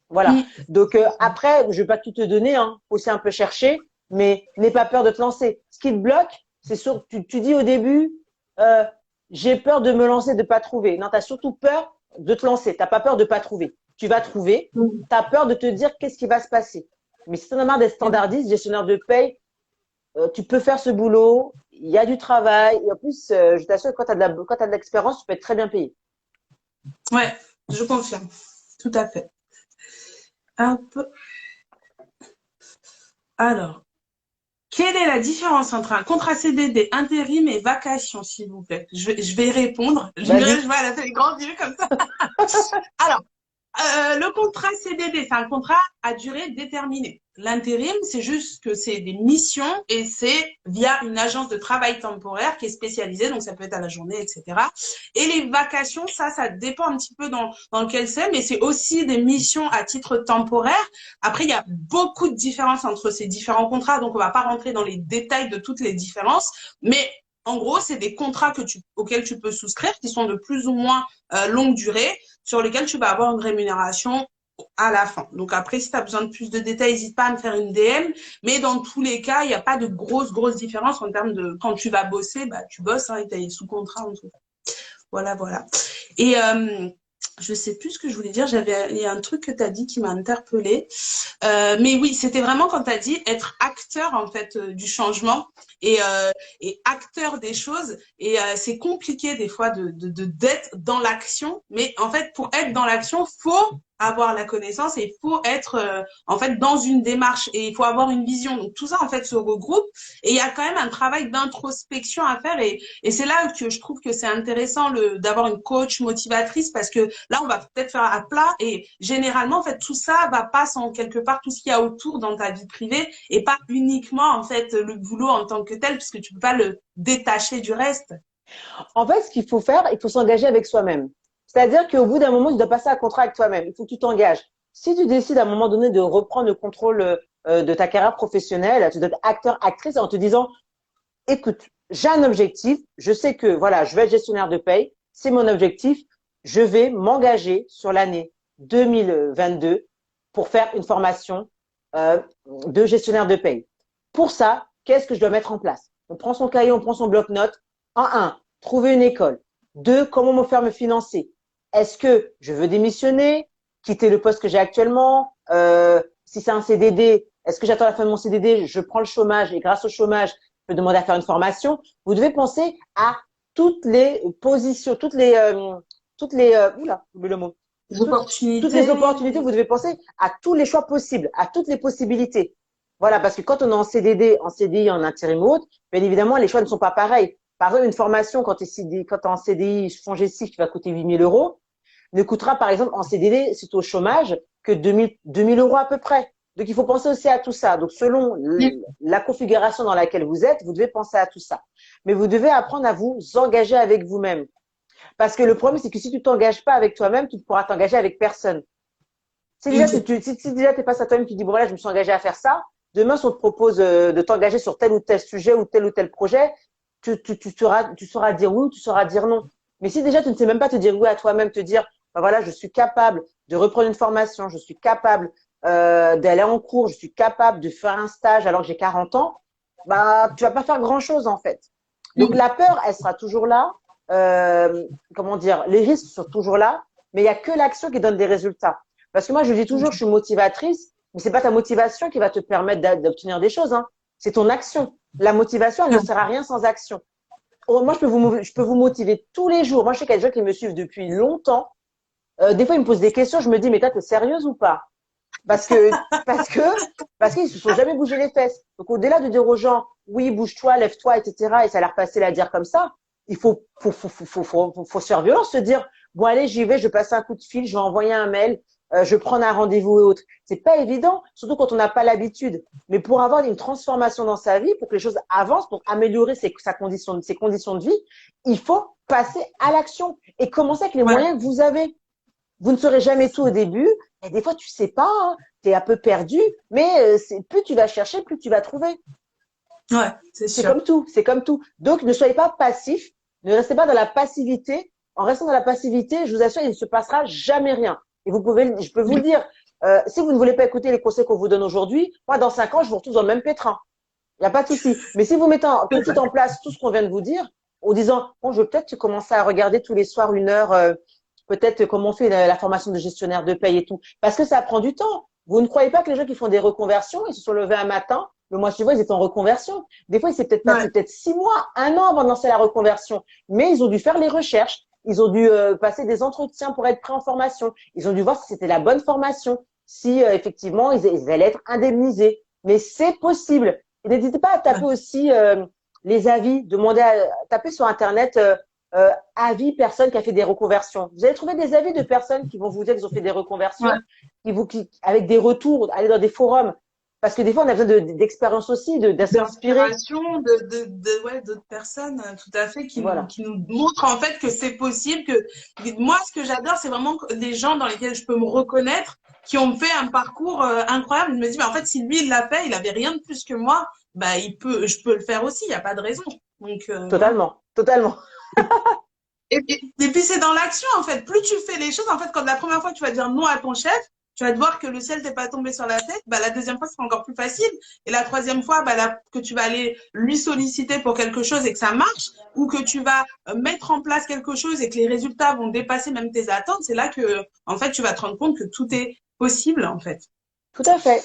Voilà. Mm. Donc après, je vais pas tout te donner, hein. Faut aussi un peu chercher, mais n'aie pas peur de te lancer. Ce qui te bloque, c'est sûr. Tu dis au début, euh, j'ai peur de me lancer, de pas trouver. Non, t'as surtout peur de te lancer. T'as pas peur de pas trouver. Tu vas trouver. Mm. T'as peur de te dire qu'est-ce qui va se passer. Mais si t'en as marre d'être standardiste, gestionnaire de paye, tu peux faire ce boulot. Il y a du travail. Et en plus, je t'assure, quand t'as de l'expérience, tu peux être très bien payé. Ouais, je confirme. Tout à fait. Hop. Alors, quelle est la différence entre un contrat CDD, intérim et vacation, s'il vous plaît? Je vais répondre. Je Vas-y. vois, elle a fait les grands yeux comme ça. Alors, le contrat CDD, c'est un contrat à durée déterminée. L'intérim, c'est juste que c'est des missions et c'est via une agence de travail temporaire qui est spécialisée, donc ça peut être à la journée, etc. Et les vacations, ça dépend un petit peu dans lequel c'est, mais c'est aussi des missions à titre temporaire. Après, il y a beaucoup de différences entre ces différents contrats, donc on va pas rentrer dans les détails de toutes les différences, mais en gros, c'est des contrats auxquels tu peux souscrire, qui sont de plus ou moins longue durée, sur lesquels tu vas avoir une rémunération à la fin. Donc après, si tu as besoin de plus de détails, n'hésite pas à me faire une DM. Mais dans tous les cas, il n'y a pas de grosse différence en termes de quand tu vas bosser, bah, tu bosses hein, et tu es sous contrat en tout cas. Voilà, voilà. Et je sais plus ce que je voulais dire. Il y a un truc que tu as dit qui m'a interpellée. Mais oui, c'était vraiment quand tu as dit être acteur en fait du changement et acteur des choses. Et c'est compliqué des fois d'être dans l'action. Mais en fait, pour être dans l'action, faut avoir la connaissance et il faut être en fait dans une démarche et il faut avoir une vision. Donc tout ça en fait se regroupe et il y a quand même un travail d'introspection à faire et c'est là que je trouve que c'est intéressant d'avoir une coach motivatrice parce que là, on va peut-être faire à plat et généralement, en fait, tout ça va pas sans quelque part tout ce qu'il y a autour dans ta vie privée et pas uniquement, en fait, le boulot en tant que tel puisque tu peux pas le détacher du reste. En fait, ce qu'il faut faire, il faut s'engager avec soi-même. C'est-à-dire qu'au bout d'un moment, tu dois passer un contrat avec toi-même. Il faut que tu t'engages. Si tu décides à un moment donné de reprendre le contrôle de ta carrière professionnelle, tu dois être acteur, actrice en te disant, écoute, j'ai un objectif, je sais que voilà, je vais être gestionnaire de paye, c'est mon objectif, je vais m'engager sur l'année 2022 pour faire une formation de gestionnaire de paye. Pour ça, qu'est-ce que je dois mettre en place? On prend son cahier, on prend son bloc-notes. En un, trouver une école. Deux, comment me faire me financer? Est-ce que je veux démissionner, quitter le poste que j'ai actuellement? Si c'est un CDD, est-ce que j'attends la fin de mon CDD, je prends le chômage et grâce au chômage, je peux demander à faire une formation? Vous devez penser à toutes les positions, oula, le mot, Les toutes les opportunités. opportunités, vous devez penser à tous les choix possibles, à toutes les possibilités. Voilà, parce que quand on est en CDD, en CDI, en intérim ou autre, bien évidemment, les choix ne sont pas pareils. Par exemple, une formation, quand tu es en CDI, fonds gestif, qui va coûter 8 000 euros, ne coûtera, par exemple, en CDD, c'est au chômage, que 2 000 euros à peu près. Donc, il faut penser aussi à tout ça. Donc, selon la configuration dans laquelle vous êtes, vous devez penser à tout ça. Mais vous devez apprendre à vous engager avec vous-même. Parce que le problème, c'est que si tu t'engages pas avec toi-même, tu ne pourras t'engager avec personne. Si déjà, Ok. si déjà tu es face à toi-même, tu dis, bon, voilà, je me suis engagé à faire ça. Demain, si on te propose de t'engager sur tel ou tel sujet ou tel projet, tu sauras dire oui ou tu sauras dire non. Mais si déjà tu ne sais même pas te dire oui à toi-même, te dire, ben voilà, je suis capable de reprendre une formation, je suis capable d'aller en cours, je suis capable de faire un stage alors que j'ai 40 ans, bah, tu vas pas faire grand-chose en fait. Donc la peur, elle sera toujours là. Comment dire, les risques sont toujours là, mais il n'y a que l'action qui donne des résultats. Parce que moi, je dis toujours, je suis motivatrice, mais c'est pas ta motivation qui va te permettre d'obtenir des choses, hein. C'est ton action. La motivation, elle ne sert à rien sans action. Oh, moi, je peux vous motiver tous les jours. Moi, je sais qu'il y a des gens qui me suivent depuis longtemps. Des fois, ils me posent des questions. Je me dis, mais toi, t'es sérieuse ou pas? Parce que, parce que, parce qu'ils se sont jamais bougé les fesses. Donc, au-delà de dire aux gens, oui, bouge-toi, lève-toi, etc., et ça a l'air facile à dire comme ça, il faut se faire violence, se dire, bon, allez, j'y vais, je passe un coup de fil, je vais envoyer un mail, je vais prendre un rendez-vous et autres. C'est pas évident, surtout quand on n'a pas l'habitude. Mais pour avoir une transformation dans sa vie, pour que les choses avancent, pour améliorer ses conditions de vie, il faut passer à l'action et commencer avec les Ouais, moyens que vous avez. Vous ne saurez jamais tout au début. Et des fois, tu sais pas, hein, tu es un peu perdu, mais plus tu vas chercher, plus tu vas trouver. ouais, c'est C'est sûr. comme tout, c'est comme tout. Donc, ne soyez pas passif, ne restez pas dans la passivité. En restant dans la passivité, je vous assure, il ne se passera jamais rien. Et je peux vous le dire, si vous ne voulez pas écouter les conseils qu'on vous donne aujourd'hui, moi, dans 5 ans, je vous retrouve dans le même pétrin. Il n'y a pas de souci. Mais si vous mettez tout de suite en place tout ce qu'on vient de vous dire, en disant, bon, je vais peut-être commencer à regarder tous les soirs 1 heure, peut-être comment on fait la formation de gestionnaire de paye et tout. Parce que ça prend du temps. Vous ne croyez pas que les gens qui font des reconversions, ils se sont levés un matin, le mois suivant, ils étaient en reconversion. Des fois, il s'est peut-être passé Ouais, peut-être 6 mois, 1 an avant de lancer la reconversion. Mais ils ont dû faire les recherches. Ils ont dû passer des entretiens pour être prêts en formation. Ils ont dû voir si c'était la bonne formation, si effectivement ils allaient être indemnisés. Mais c'est possible. Et n'hésitez pas à taper ouais, aussi les avis, demander à taper sur Internet avis personne qui a fait des reconversions. Vous allez trouver des avis de personnes qui vont vous dire qu'ils ont fait des ouais. reconversions, avec des retours, aller dans des forums. Parce que des fois, on a besoin d'expérience aussi, de s'inspirer. D'inspiration ouais, d'autres personnes, tout à fait, Voilà. qui nous montrent en fait que c'est possible, que moi, ce que j'adore, c'est vraiment des gens dans lesquels je peux me reconnaître, qui ont fait un parcours incroyable. Je me dis, mais en fait, si lui, il l'a fait, il avait rien de plus que moi, bah, je peux le faire aussi, il n'y a pas de raison. Donc, voilà. Totalement. Totalement. Et puis c'est dans l'action en fait. Plus tu fais les choses, en fait, quand la première fois tu vas dire non à ton chef, tu vas te voir que le ciel t'est pas tombé sur la tête. Bah la deuxième fois ce sera encore plus facile. Et la troisième fois, bah là, que tu vas aller lui solliciter pour quelque chose et que ça marche, ou que tu vas mettre en place quelque chose et que les résultats vont dépasser même tes attentes, c'est là que en fait tu vas te rendre compte que tout est possible en fait. Tout à fait.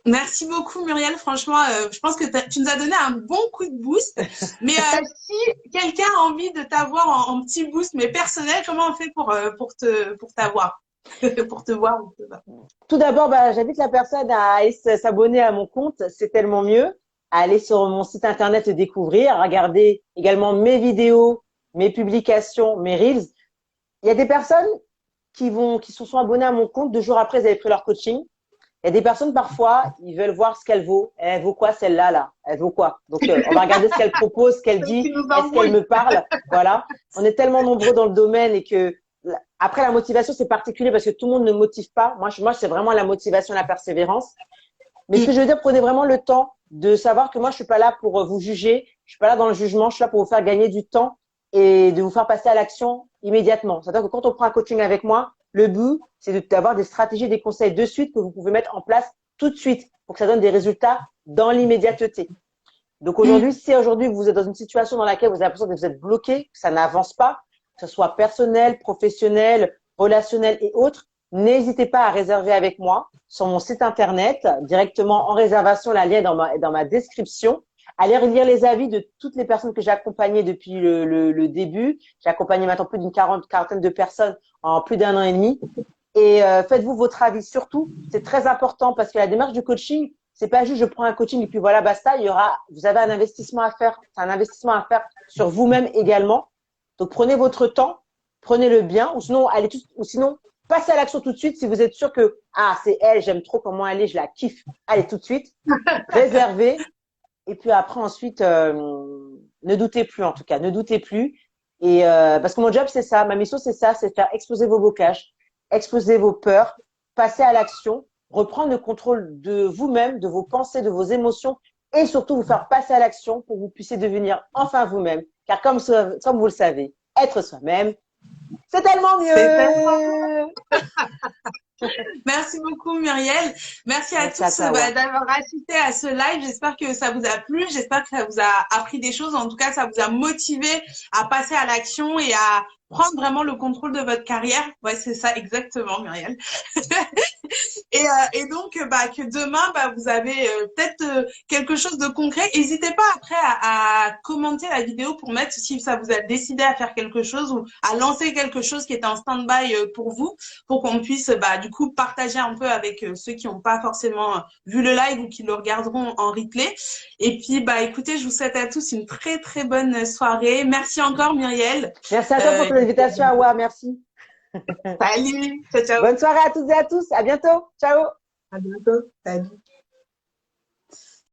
Merci beaucoup, Muriel. Franchement, je pense que tu nous as donné un bon coup de boost. Mais si quelqu'un a envie de t'avoir en petit boost, mais personnel, comment on fait pour t'avoir, pour te voir ou te voir. Tout d'abord, bah, j'invite la personne à aller s'abonner à mon compte, c'est tellement mieux, à aller sur mon site internet et découvrir, à regarder également mes vidéos, mes publications, mes reels. Il y a des personnes qui se sont abonnées à mon compte 2 jours après, ils avaient pris leur coaching. Il y a des personnes, parfois, ils veulent voir ce qu'elle vaut. Elle vaut quoi, celle-là, là? Elle vaut quoi? Donc, on va regarder ce qu'elle propose, ce qu'elle Qui dit. nous Est-ce qu'elle embrouille. me parle? Voilà. On est tellement nombreux dans le domaine et que, après, la motivation, c'est particulier parce que tout le monde ne motive pas. Moi, c'est vraiment la motivation, la persévérance. Mais ce que je veux dire, prenez vraiment le temps de savoir que moi, je suis pas là pour vous juger. Je suis pas là dans le jugement. Je suis là pour vous faire gagner du temps et de vous faire passer à l'action immédiatement. C'est-à-dire que quand on prend un coaching avec moi, le but, c'est d'avoir des stratégies, des conseils de suite que vous pouvez mettre en place tout de suite pour que ça donne des résultats dans l'immédiateté. Donc aujourd'hui, si aujourd'hui vous êtes dans une situation dans laquelle vous avez l'impression que vous êtes bloqué, que ça n'avance pas, que ce soit personnel, professionnel, relationnel et autres, n'hésitez pas à réserver avec moi sur mon site internet, directement en réservation, la lien est dans ma description. Allez relire les avis de toutes les personnes que j'ai accompagnées depuis le début. J'ai accompagné maintenant plus d'une quarantaine de personnes en plus d'1 an et demi. Et faites-vous votre avis surtout. C'est très important parce que la démarche du coaching, c'est pas juste je prends un coaching et puis voilà, basta. Vous avez un investissement à faire. C'est un investissement à faire sur vous-même également. Donc prenez votre temps, prenez le bien, ou sinon passez à l'action tout de suite si vous êtes sûr que c'est elle, j'aime trop comment elle est, je la kiffe. Allez tout de suite, réservez. Et puis après ensuite, ne doutez plus en tout cas, ne doutez plus. Et parce que mon job c'est ça, ma mission c'est ça, c'est de faire exploser vos blocages, exploser vos peurs, passer à l'action, reprendre le contrôle de vous-même, de vos pensées, de vos émotions et surtout vous faire passer à l'action pour que vous puissiez devenir enfin vous-même. Car comme vous le savez, être soi-même, c'est tellement C'est tellement. mieux. Merci beaucoup, Muriel. Merci à Merci à tous toi. d'avoir assisté à ce live. J'espère que ça vous a plu. J'espère que ça vous a appris des choses. En tout cas, ça vous a motivé à passer à l'action et à prendre vraiment le contrôle de votre carrière. Ouais, c'est ça exactement, Muriel. Et donc, que demain, vous avez peut-être quelque chose de concret. N'hésitez pas après à commenter la vidéo pour mettre si ça vous a décidé à faire quelque chose ou à lancer quelque chose qui est en stand-by pour vous, pour qu'on puisse du coup partager un peu avec ceux qui n'ont pas forcément vu le live ou qui le regarderont en replay. Et puis, écoutez, je vous souhaite à tous une très très bonne soirée. Merci encore, Muriel. Merci à toi pour ton invitation, Awa. Merci. Salut. Ciao, ciao. Bonne soirée à toutes et à tous. À bientôt. Ciao. À bientôt. Salut.